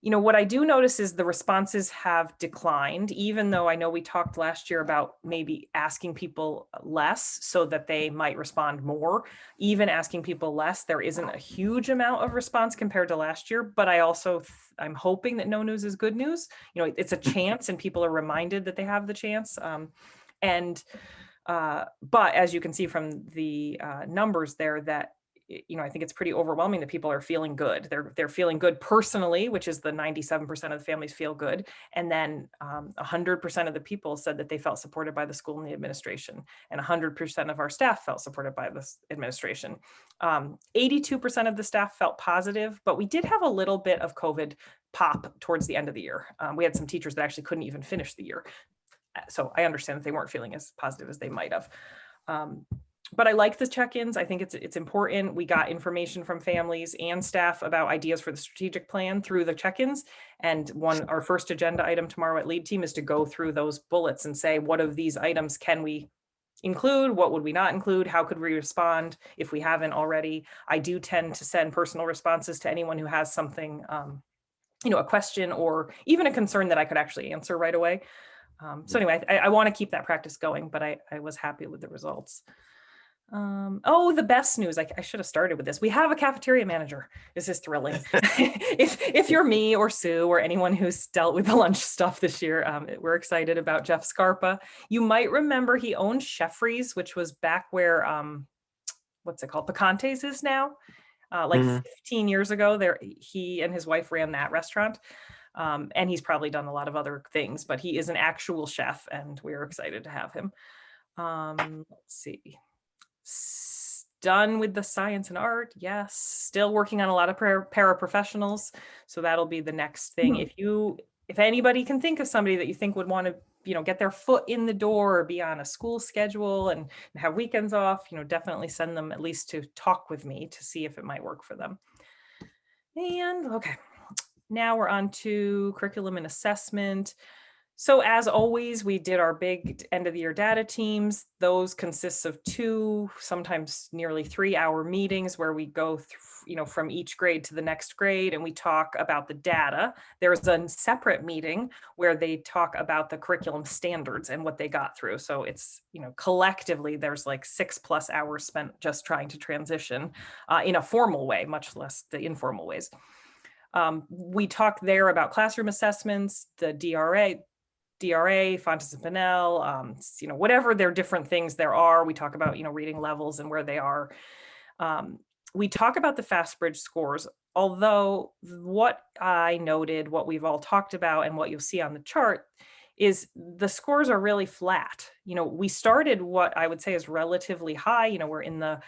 what I do notice is the responses have declined, even though I know we talked last year about maybe asking people less so that they might respond more. Even asking people less, there isn't a huge amount of response compared to last year, but I'm hoping that no news is good news. It's a chance and people are reminded that they have the chance. But as you can see from the numbers there, that I think it's pretty overwhelming that people are feeling good. They're feeling good personally, which is the 97% of the families feel good. And then 100% of the people said that they felt supported by the school and the administration. And 100% of our staff felt supported by this administration. 82% of the staff felt positive, but we did have a little bit of COVID pop towards the end of the year. We had some teachers that actually couldn't even finish the year. So I understand that they weren't feeling as positive as they might have. But I like the check-ins. I think it's important. We got information from families and staff about ideas for the strategic plan through the check-ins. And our first agenda item tomorrow at Lead Team is to go through those bullets and say, what of these items can we include? What would we not include? How could we respond if we haven't already? I do tend to send personal responses to anyone who has something, a question or even a concern that I could actually answer right away. So anyway, I want to keep that practice going, but I was happy with the results. The best news, I should have started with this. We have a cafeteria manager. This is thrilling. if you're me or Sue or anyone who's dealt with the lunch stuff this year, we're excited about Jeff Scarpa. You might remember he owned Cheffrey's, which was back where, what's it called? Picante's is now. 15 years ago, he and his wife ran that restaurant. And he's probably done a lot of other things, but he is an actual chef and we're excited to have him. Let's see. Done with the science and art. Yes. Still working on a lot of paraprofessionals. So that'll be the next thing. If anybody can think of somebody that you think would want to, get their foot in the door or be on a school schedule and have weekends off, definitely send them at least to talk with me to see if it might work for them. And okay. Now we're on to curriculum and assessment. So as always, we did our big end of the year data teams. Those consists of 2, sometimes nearly 3-hour meetings where we go through, from each grade to the next grade, and we talk about the data. There's a separate meeting where they talk about the curriculum standards and what they got through. So it's, collectively, there's like 6+ hours spent just trying to transition in a formal way, much less the informal ways. We talked there about classroom assessments, the DRA, Fontes and Pinnell, whatever their different things there are. We talk about, reading levels and where they are. We talk about the FastBridge scores, although what I noted, what we've all talked about and what you'll see on the chart is the scores are really flat. We started what I would say is relatively high. We're in the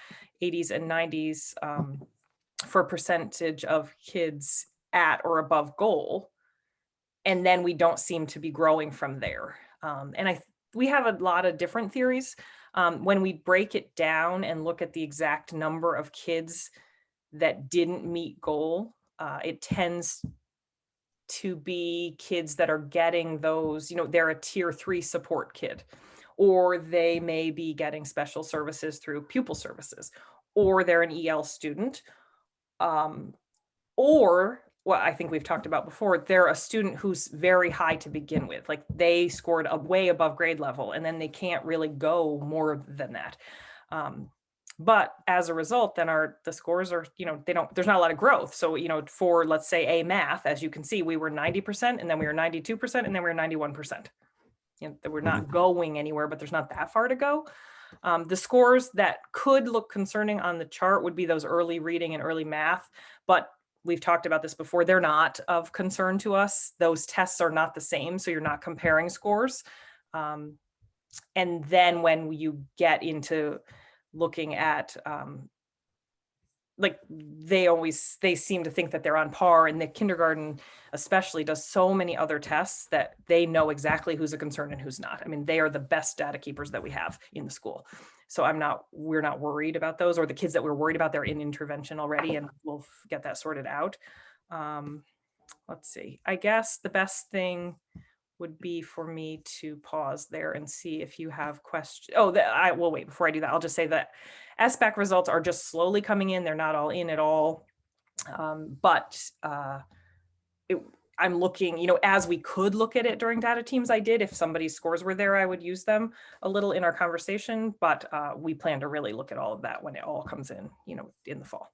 80s and 90s for percentage of kids at or above goal. And then we don't seem to be growing from there. And we have a lot of different theories. When we break it down and look at the exact number of kids that didn't meet goal, it tends to be kids that are getting those, they're a tier 3 support kid, or they may be getting special services through pupil services, or they're an EL student, or what I think we've talked about before, they're a student who's very high to begin with, like they scored way above grade level, and then they can't really go more than that. But as a result, then the scores are, there's not a lot of growth. So, for, let's say, A math, as you can see, we were 90%, and then we were 92%, and then we were 91%. We're not going anywhere, but there's not that far to go. The scores that could look concerning on the chart would be those early reading and early math, but we've talked about this before, they're not of concern to us. Those tests are not the same, so you're not comparing scores. And then when you get into looking at, they seem to think that they're on par, and the kindergarten especially does so many other tests that they know exactly who's a concern and who's not. I mean, they are the best data keepers that we have in the school. So we're not worried about those, or the kids that we're worried about, they're in intervention already, and we'll get that sorted out. Let's see, I guess the best thing would be for me to pause there and see if you have questions. I will wait. Before I do that, I'll just say that SBAC results are just slowly coming in. They're not all in at all. I'm looking, as we could look at it during data teams, I did. If somebody's scores were there, I would use them a little in our conversation, but we plan to really look at all of that when it all comes in, in the fall.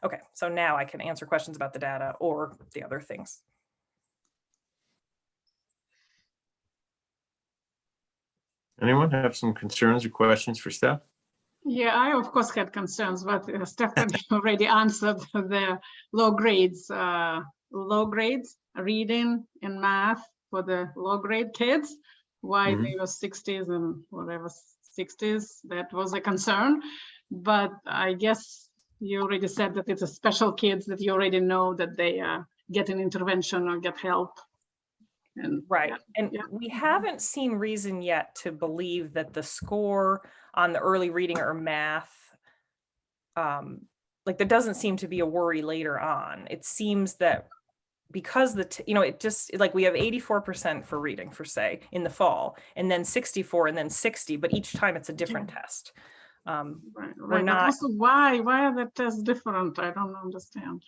Okay, so now I can answer questions about the data or the other things. Anyone have some concerns or questions for Steph? Yeah, I of course had concerns, but Stephanie already answered the low grades, reading and math for the low grade kids. Why they were 60s and whatever 60s, that was a concern. But I guess you already said that it's a special kids that you already know that they get an intervention or get help. And right. And we haven't seen reason yet to believe that the score on the early reading or math, there doesn't seem to be a worry later on. It seems that because it just we have 84% for reading for say in the fall, and then 64 and then 60, but each time it's a different test. Right. We're not. But also why are the tests different? I don't understand.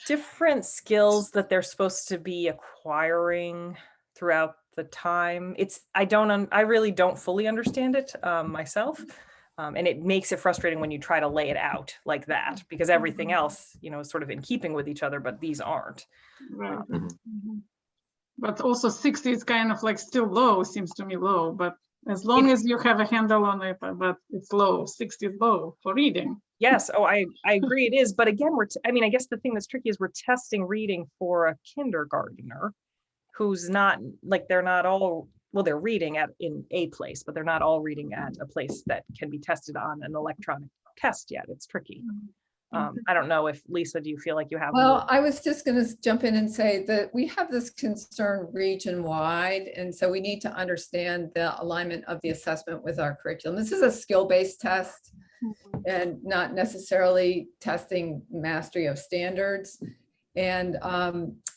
Different skills that they're supposed to be acquiring throughout the time. I really don't fully understand it myself. And it makes it frustrating when you try to lay it out like that, because everything else, is sort of in keeping with each other, but these aren't. Right. But also 60 is kind of still low, seems to me low, but as long as you have a handle on it, but it's low, 60 is low for reading. Yes, I agree it is. But again, I guess the thing that's tricky is we're testing reading for a kindergartner who's not, they're not all, they're reading in a place, but they're not all reading at a place that can be tested on an electronic test yet. It's tricky. I don't know if, Lisa, do you feel like you have? Well, I was just going to jump in and say that we have this concern region-wide, and so we need to understand the alignment of the assessment with our curriculum. This is a skill-based test and not necessarily testing mastery of standards. And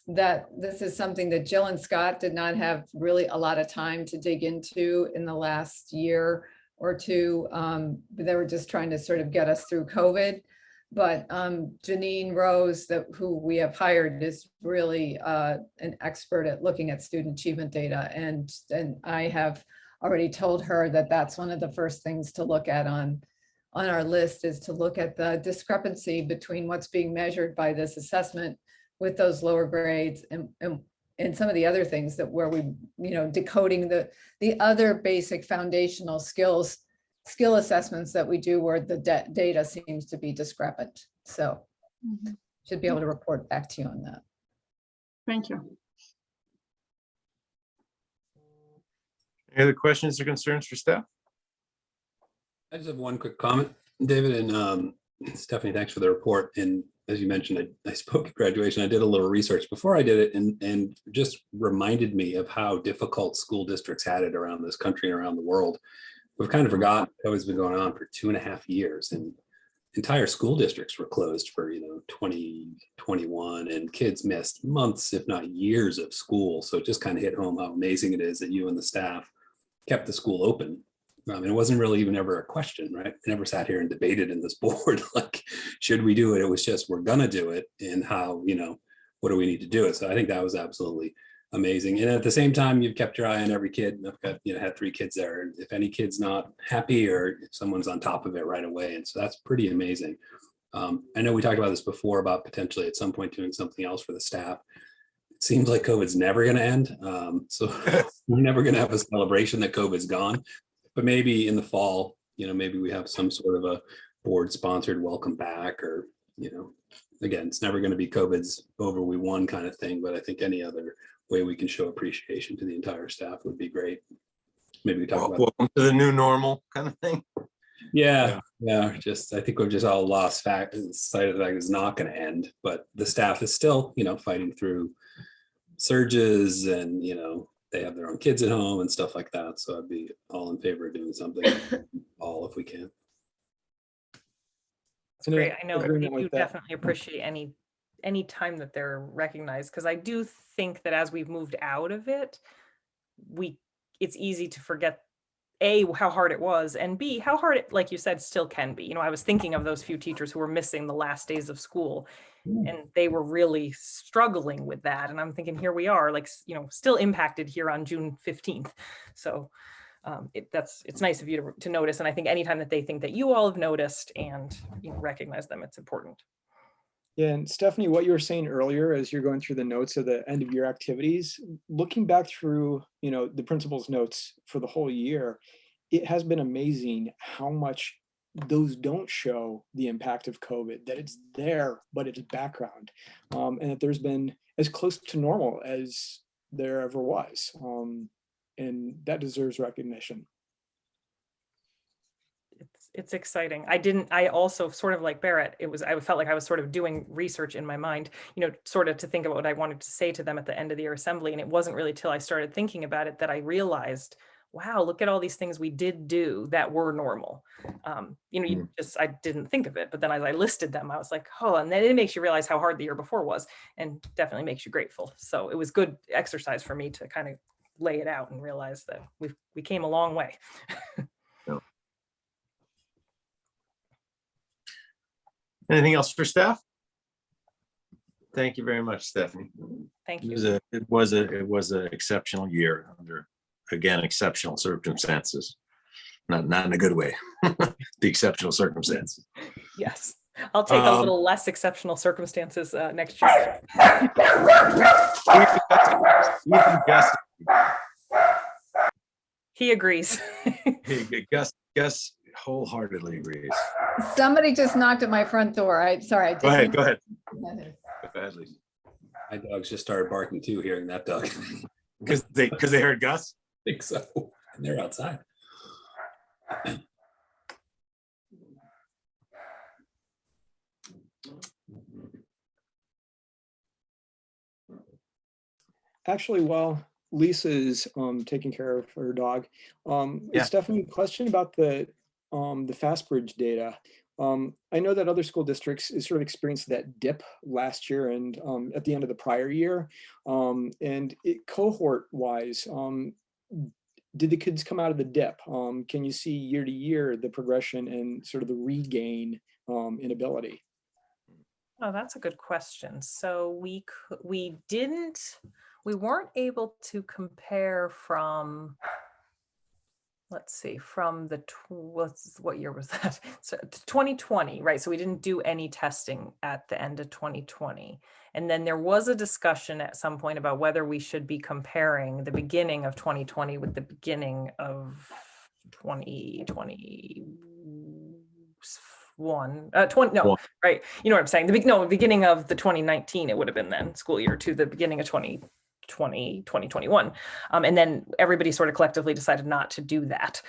that this is something that Jill and Scott did not have really a lot of time to dig into in the last year or two. They were just trying to sort of get us through COVID. But Janine Rose, who we have hired, is really an expert at looking at student achievement data. And I have already told her that that's one of the first things to look at on our list, is to look at the discrepancy between what's being measured by this assessment with those lower grades and some of the other things that where we, decoding the other basic foundational skill assessments that we do where the data seems to be discrepant. So should be able to report back to you on that. Thank you. Any other questions or concerns for staff? I just have one quick comment, David and Stephanie, thanks for the report. And as you mentioned, I spoke at graduation. I did a little research before I did it and just reminded me of how difficult school districts had it around this country and around the world. We've kind of forgotten COVID's been going on for 2.5 years, and entire school districts were closed for 2021, and kids missed months, if not years of school. So it just kind of hit home how amazing it is that you and the staff kept the school open. It wasn't really even ever a question, right? I never sat here and debated in this board, like, should we do it? It was just, we're gonna do it, and how, what do we need to do it? So I think that was absolutely amazing. And at the same time, you've kept your eye on every kid. I've got, had 3 kids there. If any kid's not happy, or if someone's on top of it right away. And so that's pretty amazing. I know we talked about this before about potentially at some point doing something else for the staff. It seems like COVID's never going to end. So we're never going to have a celebration that COVID's gone. But maybe in the fall, maybe we have some sort of a board sponsored welcome back, or, again, it's never going to be COVID's over, we won kind of thing. But I think any other way we can show appreciation to the entire staff would be great. Maybe we talk about welcome to the new normal kind of thing. Yeah. Just, I think we've just all lost sight of the fact it's not going to end, but the staff is still, fighting through surges, and, they have their own kids at home and stuff like that. So I'd be all in favor of doing something all if we can. That's great. I know we do definitely appreciate any time that they're recognized, because I do think that as we've moved out of it, it's easy to forget A, how hard it was, and B, how hard it, like you said, still can be. I was thinking of those few teachers who were missing the last days of school, and they were really struggling with that. And I'm thinking, here we are, like, still impacted here on June 15th. So it's nice of you to notice. And I think anytime that they think that you all have noticed and recognize them, it's important. Yeah, and Stephanie, what you were saying earlier as you're going through the notes of the end of year activities, looking back through, the principal's notes for the whole year, it has been amazing how much those don't show the impact of COVID, that it's there, but it's background, and that there's been as close to normal as there ever was. And that deserves recognition. It's exciting. I also sort of like Barrett, I felt like I was sort of doing research in my mind, sort of to think about what I wanted to say to them at the end of the year assembly. And it wasn't really till I started thinking about it that I realized, wow, look at all these things we did do that were normal. I didn't think of it, but then as I listed them, I was like, oh, and then it makes you realize how hard the year before was, and definitely makes you grateful. So it was good exercise for me to kind of lay it out and realize that we came a long way. Anything else for staff? Thank you very much, Stephanie. Thank you. It was an exceptional year under, again, exceptional circumstances. Not in a good way. The exceptional circumstances. Yes, I'll take a little less exceptional circumstances next year. He agrees. Gus wholeheartedly agrees. Somebody just knocked at my front door. Sorry. Go ahead. Go ahead, Lisa. My dogs just started barking too, hearing that dog. Because they heard Gus? I think so. And they're outside. Actually, while Lisa is taking care of her dog, Yeah. Stephanie, question about the the Fastbridge data, I know that other school districts sort of experienced that dip last year and at the end of the prior year. And cohort wise, did the kids come out of the dip? Can you see year to year the progression and sort of the regain in ability? Oh, that's a good question. So we weren't able to compare from, let's see, from the, what year was that? So 2020, right? So we didn't do any testing at the end of 2020. And then there was a discussion at some point about whether we should be comparing the beginning of 2020 with the beginning of 2020, no, One. right. You know what I'm saying? Beginning of the 2019, it would have been then school year to the beginning of 2021. And then everybody sort of collectively decided not to do that.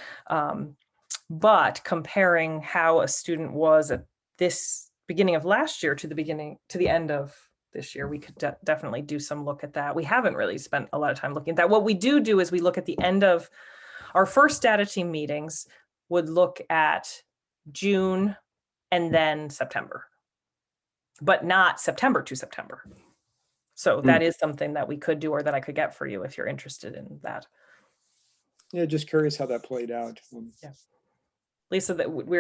But comparing how a student was at this beginning of last year to the end of this year, we could definitely do some look at that. We haven't really spent a lot of time looking at that. What we do is we look at the end of our first data team meetings, would look at June and then September, but not September to September. So that is something that we could do, or that I could get for you if you're interested in that. Yeah, just curious how that played out. Yeah. Lisa,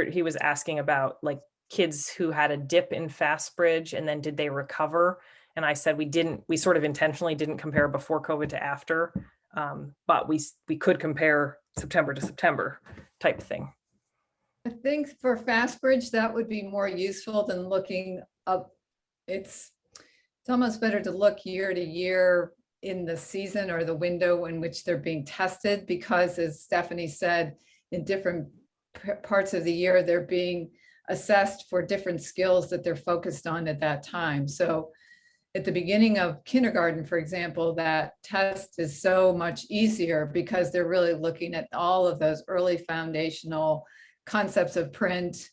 he was asking about like kids who had a dip in Fastbridge and then did they recover? And I said we sort of intentionally didn't compare before COVID to after, but we could compare September to September type thing. I think for Fastbridge, that would be more useful than looking up. It's almost better to look year to year in the season or the window in which they're being tested, because as Stephanie said, in different parts of the year, they're being assessed for different skills that they're focused on at that time. So at the beginning of kindergarten, for example, that test is so much easier because they're really looking at all of those early foundational concepts of print.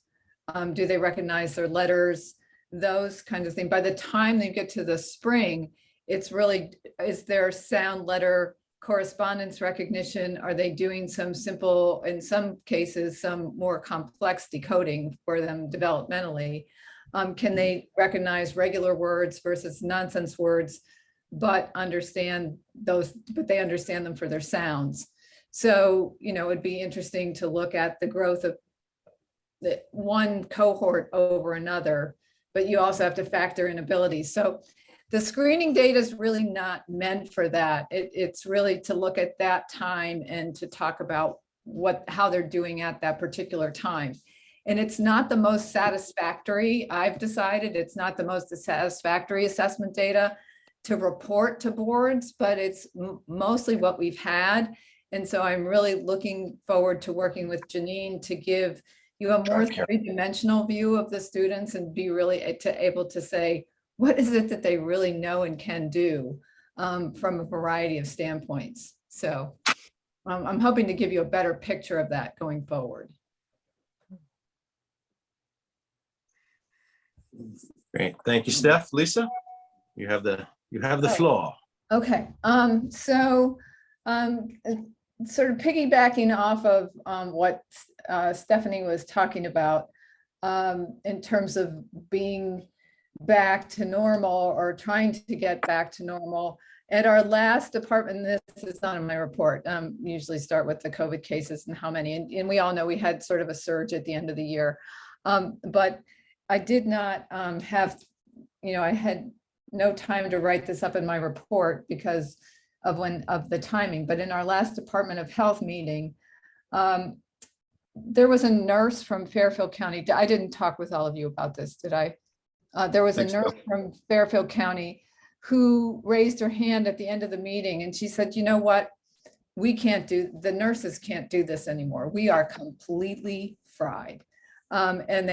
Do they recognize their letters? Those kinds of things. By the time they get to the spring, it's really, is there sound letter correspondence recognition? Are they doing some simple, in some cases, some more complex decoding for them developmentally? Can they recognize regular words versus nonsense words, but understand those, but they understand them for their sounds? So, it'd be interesting to look at the growth of the one cohort over another, but you also have to factor in abilities. So the screening data is really not meant for that. It's really to look at that time and to talk about how they're doing at that particular time. And it's not the most satisfactory. I've decided it's not the most satisfactory assessment data to report to boards, but it's mostly what we've had. And so I'm really looking forward to working with Janine to give you a more three-dimensional view of the students and be really able to say, what is it that they really know and can do from a variety of standpoints. So I'm hoping to give you a better picture of that going forward. Great. Thank you, Steph. Lisa, you have the floor. Okay. So sort of piggybacking off of what Stephanie was talking about in terms of being back to normal or trying to get back to normal. At our last department, this is not in my report, usually start with the COVID cases and how many, and we all know we had sort of a surge at the end of the year. But I did not have, I had no time to write this up in my report because of the timing, but in our last Department of Health meeting, there was a nurse from Fairfield County. I didn't talk with all of you about this, did I? There was a nurse from Fairfield County who raised her hand at the end of the meeting and she said, you know what? The nurses can't do this anymore. We are completely fried. And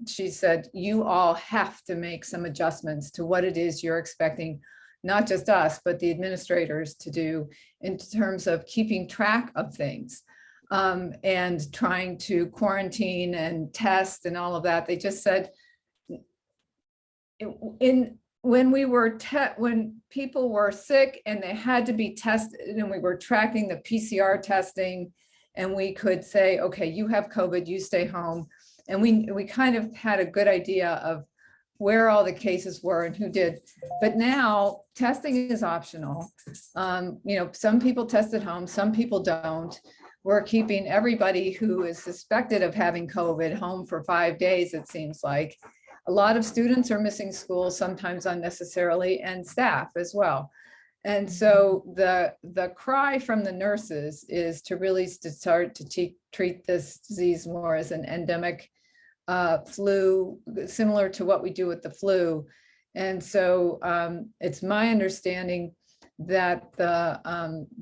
she said, you all have to make some adjustments to what it is you're expecting, not just us, but the administrators to do in terms of keeping track of things and trying to quarantine and test and all of that. They just said, when people were sick and they had to be tested and we were tracking the PCR testing and we could say, okay, you have COVID, you stay home. And we kind of had a good idea of where all the cases were and who did. But now testing is optional. Some people test at home, some people don't. We're keeping everybody who is suspected of having COVID home for 5 days, it seems like. A lot of students are missing school, sometimes unnecessarily, and staff as well. And so the cry from the nurses is to really start to treat this disease more as an endemic flu, similar to what we do with the flu. And so it's my understanding that the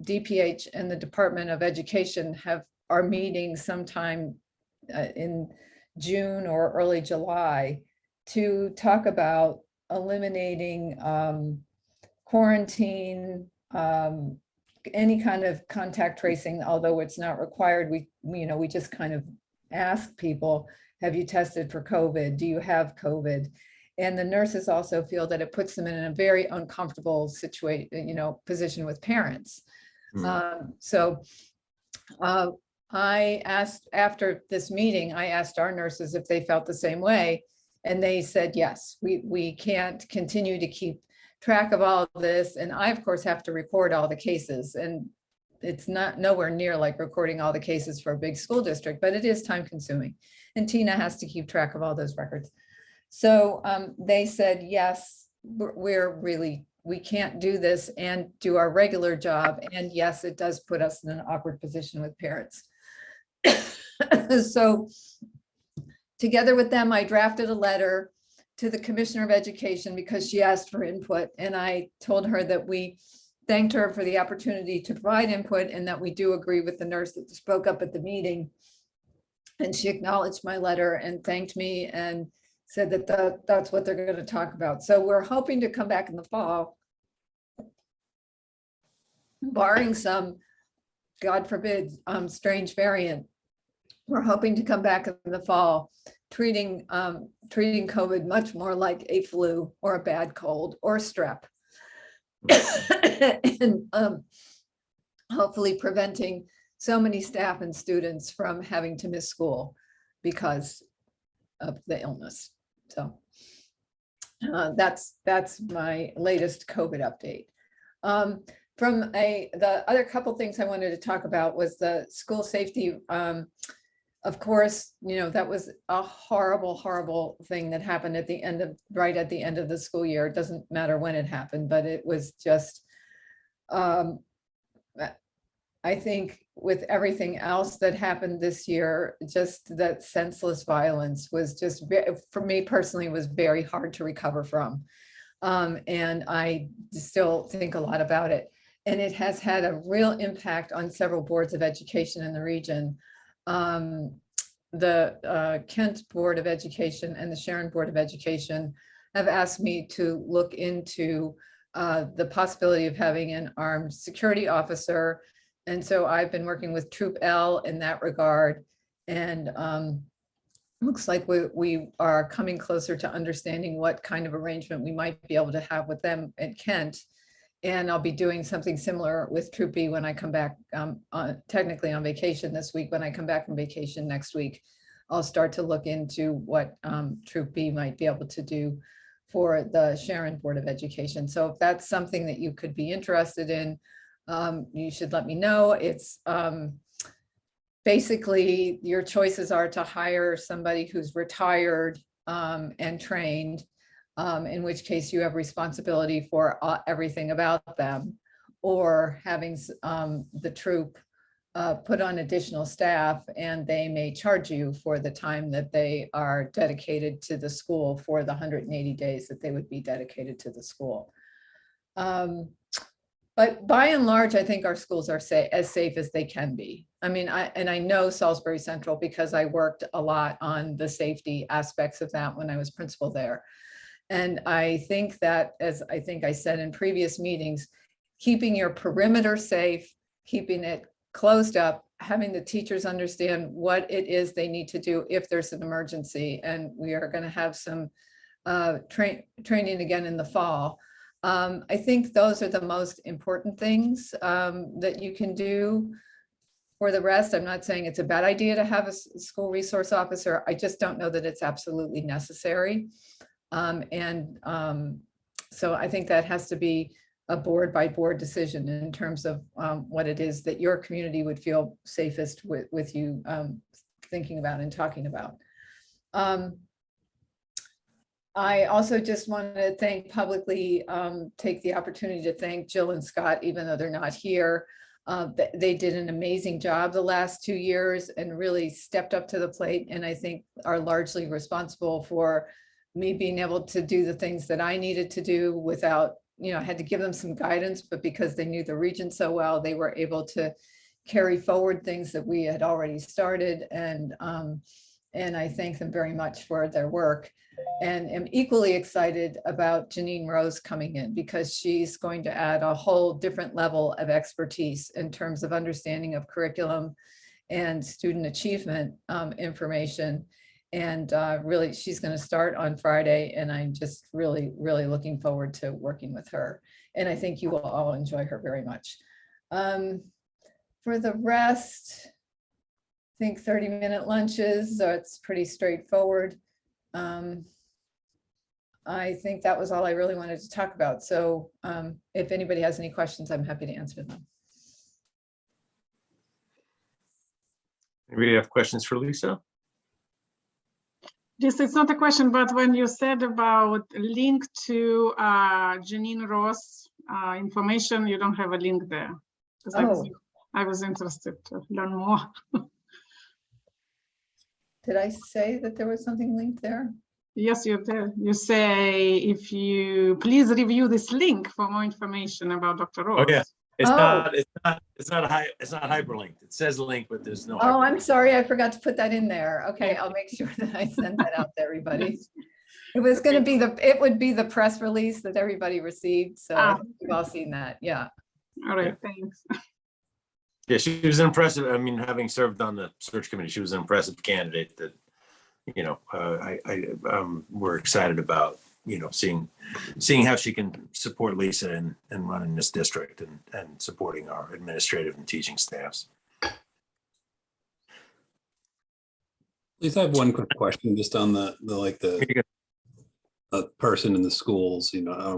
DPH and the Department of Education are meeting sometime in June or early July to talk about eliminating quarantine, any kind of contact tracing, although it's not required. We just kind of ask people, have you tested for COVID? Do you have COVID? And the nurses also feel that it puts them in a very uncomfortable position with parents. I asked, after this meeting, I asked our nurses if they felt the same way. And they said, yes, we can't continue to keep track of all of this. And I, of course, have to record all the cases. And it's not nowhere near like recording all the cases for a big school district, but it is time consuming. And Tina has to keep track of all those records. So they said, yes, we can't do this and do our regular job. And yes, it does put us in an awkward position with parents. So together with them, I drafted a letter to the Commissioner of Education because she asked for input. And I told her that we thanked her for the opportunity to provide input and that we do agree with the nurse that spoke up at the meeting. And she acknowledged my letter and thanked me and said that that's what they're going to talk about. So we're hoping to come back in the fall, barring some, God forbid, strange variant. We're hoping to come back in the fall, treating COVID much more like a flu or a bad cold or strep. And hopefully preventing so many staff and students from having to miss school because of the illness. So that's my latest COVID update. The other couple things I wanted to talk about was the school safety. Of course, that was a horrible, horrible thing that happened right at the end of the school year. It doesn't matter when it happened, but it was just, I think with everything else that happened this year, just that senseless violence was just, for me personally, was very hard to recover from. And I still think a lot about it. And it has had a real impact on several boards of education in the region. The Kent Board of Education and the Sharon Board of Education have asked me to look into the possibility of having an armed security officer. And so I've been working with Troop L in that regard. And looks like we are coming closer to understanding what kind of arrangement we might be able to have with them at Kent. And I'll be doing something similar with Troop B when I come back, technically on vacation this week. When I come back from vacation next week, I'll start to look into what Troop B might be able to do for the Sharon Board of Education. So if that's something that you could be interested in, you should let me know. It's basically your choices are to hire somebody who's retired and trained, in which case you have responsibility for everything about them, or having the troop put on additional staff, and they may charge you for the time that they are dedicated to the school for the 180 days that they would be dedicated to the school. But by and large, I think our schools are as safe as they can be. I mean, I know Salisbury Central because I worked a lot on the safety aspects of that when I was principal there. And I think that, as I think I said in previous meetings, keeping your perimeter safe, keeping it closed up, having the teachers understand what it is they need to do if there's an emergency. And we are going to have some training again in the fall. I think those are the most important things that you can do For the rest, I'm not saying it's a bad idea to have a school resource officer. I just don't know that it's absolutely necessary. So I think that has to be a board by board decision in terms of what it is that your community would feel safest with you thinking about and talking about. I also just wanted to thank publicly, take the opportunity to thank Jill and Scott, even though they're not here. They did an amazing job the last 2 years and really stepped up to the plate, and I think are largely responsible for me being able to do the things that I needed to do without, I had to give them some guidance, but because they knew the region so well, they were able to carry forward things that we had already started. And I thank them very much for their work, and am equally excited about Janine Rose coming in, because she's going to add a whole different level of expertise in terms of understanding of curriculum and student achievement information. And really, she's going to start on Friday, and I'm just really, really looking forward to working with her. And I think you will all enjoy her very much. For the rest, I think 30-minute lunches, it's pretty straightforward. I think that was all I really wanted to talk about. So if anybody has any questions, I'm happy to answer them. Anybody have questions for Lisa? This is not a question, but when you said about link to Janine Ross information, you don't have a link there. 'Cause I was interested to learn more. Did I say that there was something linked there? Yes, you did. You say, if you please review this link for more information about Dr. Rose. Oh, yeah. It's Oh. not hyperlinked. It says link, but there's no. Oh, I'm sorry. I forgot to put that in there. Okay, I'll make sure that I send that out to everybody. It was going to be it would be the press release that everybody received. So I think you've all seen that. Yeah. All right, thanks. Yeah, she was impressive. I mean, having served on the search committee, she was an impressive candidate that, we're excited about, seeing how she can support Lisa in running this district and supporting our administrative and teaching staffs. Lisa, I have one quick question just on the person in the schools,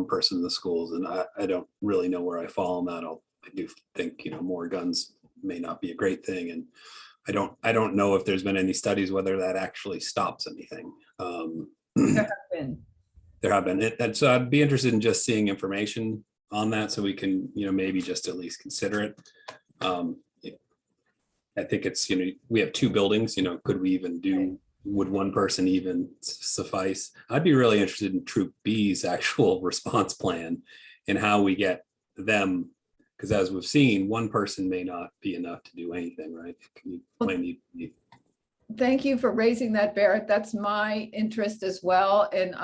person in the schools, and I don't really know where I fall on that. I do think, more guns may not be a great thing, and I don't know if there's been any studies whether that actually stops anything. There have been. And so I'd be interested in just seeing information on that so we can, maybe just at least consider it. I think it's, we have 2 buildings, could we even do, would one person even suffice? I'd be really interested in Troop B's actual response plan and how we get them. Because as we've seen, one person may not be enough to do anything, right? Can you explain? Thank you for raising that, Barrett. That's my interest as well. And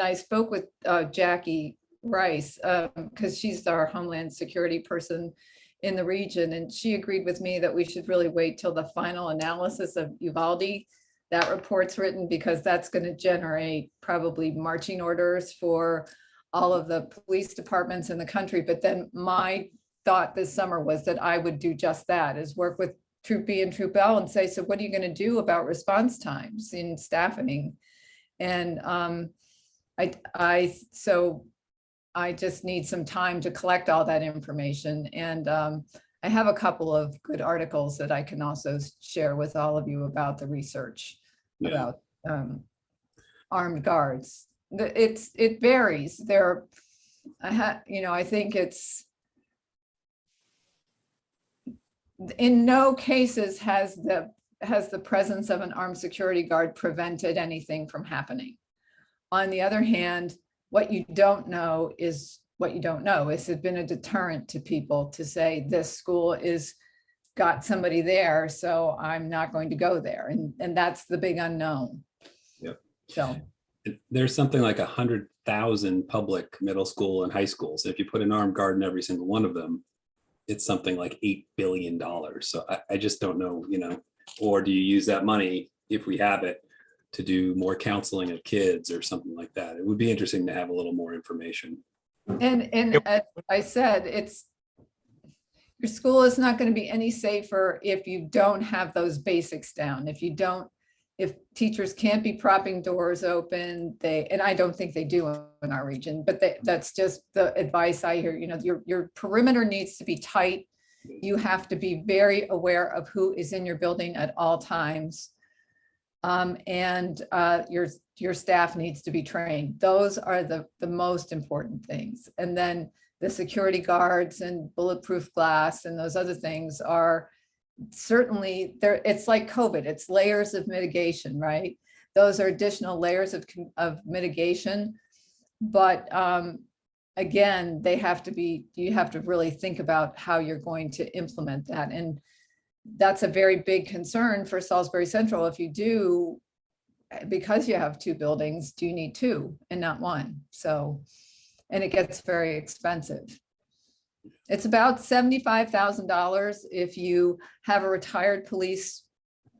I spoke with Jackie Rice, because she's our Homeland Security person in the region. And she agreed with me that we should really wait till the final analysis of Uvalde, that report's written, because that's going to generate probably marching orders for all of the police departments in the country. But then my thought this summer was that I would do just that, is work with Troop B and Troop L and say, so what are you going to do about response times in staffing? And I just need some time to collect all that information. And I have a couple of good articles that I can also share with all of you about the research about armed guards. It varies. I think it's, in no cases has the presence of an armed security guard prevented anything from happening. On the other hand, what you don't know is what you don't know. Is it been a deterrent to people to say this school is got somebody there, so I'm not going to go there, and that's the big unknown. Yep. So there's something like 100,000 public middle school and high schools. If you put an armed guard in every single one of them, it's something like $8 billion. So I just don't know, or do you use that money, if we have it, to do more counseling of kids or something like that? It would be interesting to have a little more information. And as I said, your school is not going to be any safer if you don't have those basics down. If teachers can't be propping doors open, and I don't think they do in our region, but that's just the advice I hear. Your perimeter needs to be tight. You have to be very aware of who is in your building at all times. And your staff needs to be trained. Those are the most important things. And then the security guards and bulletproof glass and those other things are certainly there. It's like COVID, it's layers of mitigation, right? Those are additional layers of mitigation. But again, you have to really think about how you're going to implement that. And that's a very big concern for Salisbury Central. If you do, because you have two buildings, do you need two and not one? So, and it gets very expensive. It's about $75,000 if you have a retired police,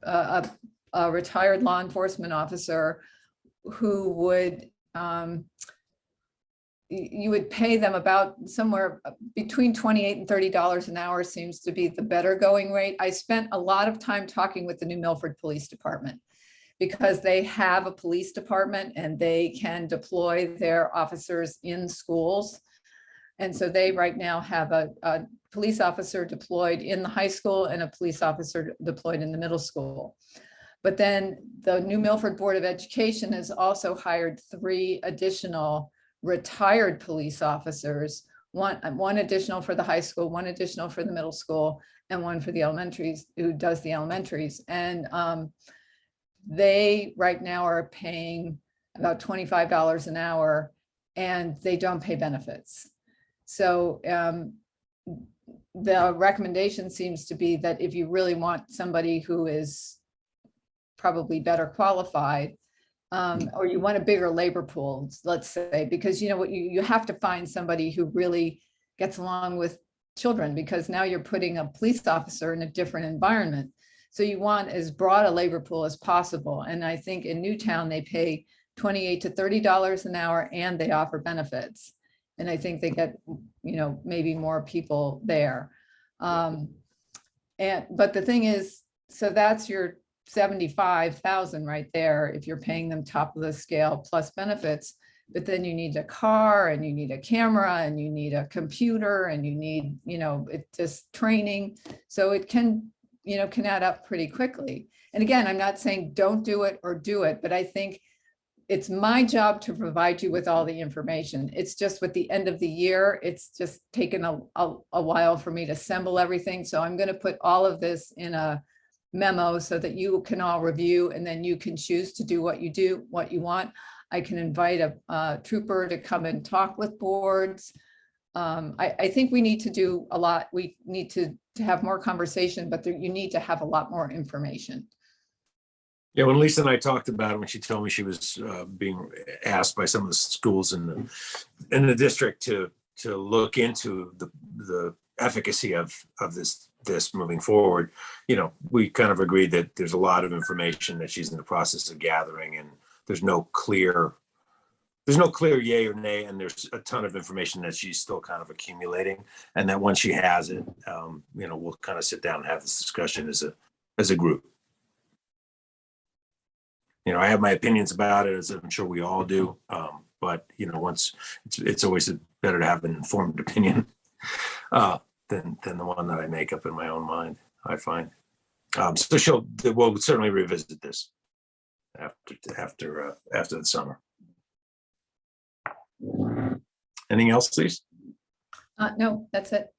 a retired law enforcement officer who would, you would pay them about somewhere between $28 and $30 an hour seems to be the better going rate. I spent a lot of time talking with the New Milford Police Department because they have a police department and they can deploy their officers in schools. And so they right now have a police officer deployed in the high school and a police officer deployed in the middle school. But then the New Milford Board of Education has also hired 3 additional retired police officers, one additional for the high school, 1 additional for the middle school, and 1 for the elementaries, who does the elementaries. And they right now are paying about $25 an hour and they don't pay benefits. So the recommendation seems to be that if you really want somebody who is probably better qualified, or you want a bigger labor pool, let's say, because you have to find somebody who really gets along with children, because now you're putting a police officer in a different environment. So you want as broad a labor pool as possible. And I think in Newtown, they pay $28 to $30 an hour and they offer benefits. And I think they get, maybe more people there. But the thing is, so that's your 75,000 right there if you're paying them top of the scale plus benefits. But then you need a car and you need a camera and you need a computer and you need, it just training. So it can add up pretty quickly. And again, I'm not saying don't do it or do it, but I think it's my job to provide you with all the information. It's just with the end of the year, it's just taken a while for me to assemble everything. So I'm going to put all of this in a memo so that you can all review, and then you can choose to do what you want. I can invite a trooper to come and talk with boards. I think we need to do a lot. We need to have more conversation, but you need to have a lot more information. Yeah, when Lisa and I talked about it, when she told me she was being asked by some of the schools in the district to look into the efficacy of this moving forward, we kind of agreed that there's a lot of information that she's in the process of gathering, and there's no clear yay or nay, and there's a ton of information that she's still kind of accumulating, and that once she has it, we'll kind of sit down and have this discussion as a group. I have my opinions about it, as I'm sure we all do. But once it's always better to have an informed opinion than the one that I make up in my own mind, I find. So we'll certainly revisit this after the summer. Anything else, please? No, that's it.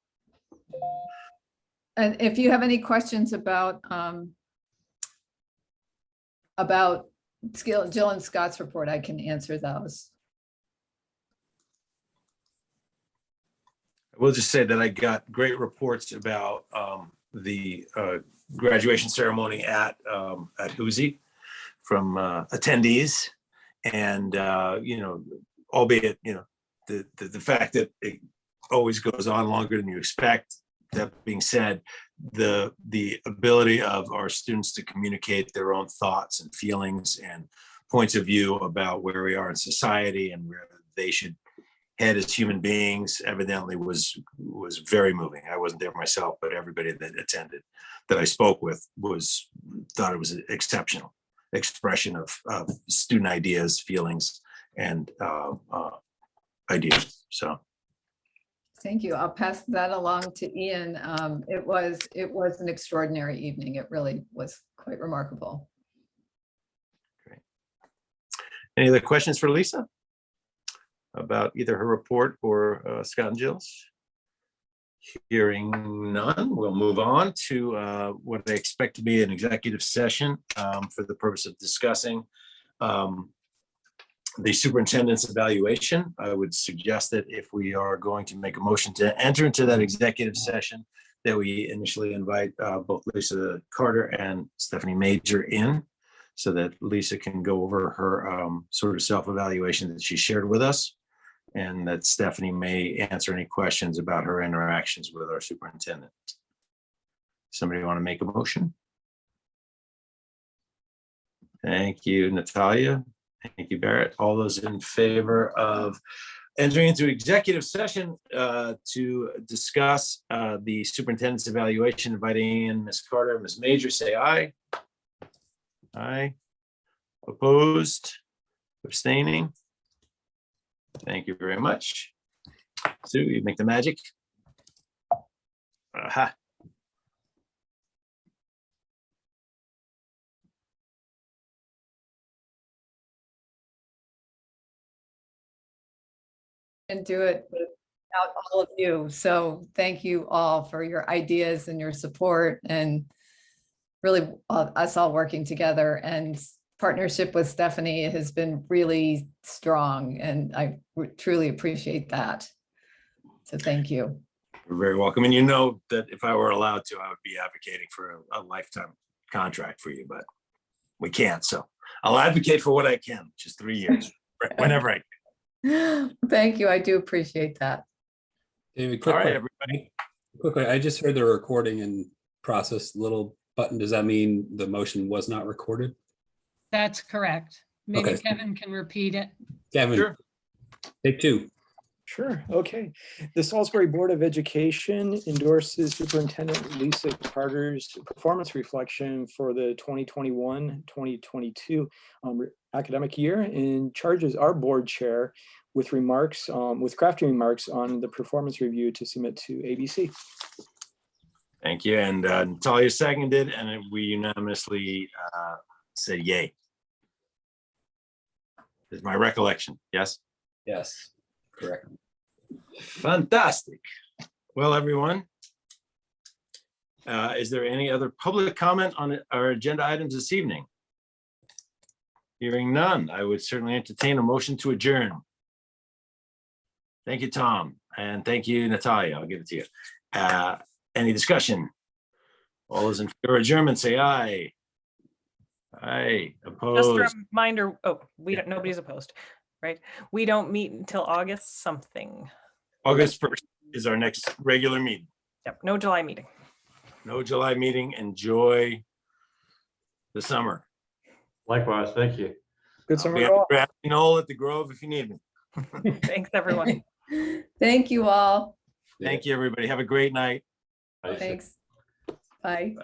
And if you have any questions about Jill and Scott's report, I can answer those. I will just say that I got great reports about the graduation ceremony at Hoosie from attendees, and albeit the fact that it always goes on longer than you expect. That being said, the ability of our students to communicate their own thoughts and feelings and points of view about where we are in society and where they should had as human beings evidently was very moving. I wasn't there myself, but everybody that attended that I spoke with thought it was an exceptional expression of student ideas, feelings, and ideas. So Thank you. I'll pass that along to Ian. It was an extraordinary evening. It really was quite remarkable. any other questions for Lisa about either her report or Scott and Jill's? Hearing none, we'll move on to what I expect to be an executive session for the purpose of discussing the superintendent's evaluation. I would suggest that if we are going to make a motion to enter into that executive session, that we initially invite both Lisa Carter and Stephanie Major in, so that Lisa can go over her sort of self-evaluation that she shared with us, and that Stephanie may answer any questions about her interactions with our superintendent. Somebody want to make a motion? Thank you, Natalia. Thank you, Barrett. All those in favor of entering into executive session to discuss the superintendent's evaluation, inviting in Ms. Carter and Ms. Major, say aye. Aye. Opposed? Abstaining? Thank you very much. Sue, you make the magic. Aha. And do it without all of you. So thank you all for your ideas and your support, and really us all working together. And partnership with Stephanie has been really strong, and I truly appreciate that. So thank you. You're very welcome. And you know that if I were allowed to, I would be advocating for a lifetime contract for you, but we can't. So I'll advocate for what I can, which is 3 years, whenever I can. Thank you. I do appreciate that. David, All quick right, question. everybody. Quickly, I just heard the recording in process little button. Does that mean the motion was not recorded? That's correct. Maybe Okay. Kevin can repeat it. Gavin, Sure. take two. Sure, okay. The Salisbury Board of Education endorses Superintendent Lisa Carter's performance reflection for the 2021-2022 academic year, and charges our board chair with remarks, with crafting remarks on the performance review to submit to ABC. Thank you. And Natalia seconded, and we unanimously said yay. Is my recollection. Yes? Yes, correct. Fantastic. Well, everyone, is there any other public comment on our agenda items this evening? Hearing none, I would certainly entertain a motion to adjourn. Thank you, Tom, and thank you, Natalia. I'll give it to you. Any discussion? All those in favor of adjournment, say aye. Aye. Just Opposed? a reminder, nobody's opposed, right? We don't meet until August something. August 1st is our next regular meeting. Yep, no July meeting. No July meeting. Enjoy the summer. Likewise, thank you. Good I'll summer be to at all. the grassy knoll at the Grove if you need me. Thanks, everyone. Thank you all. Thank you, everybody. Have a great night. Bye. Thanks. Bye.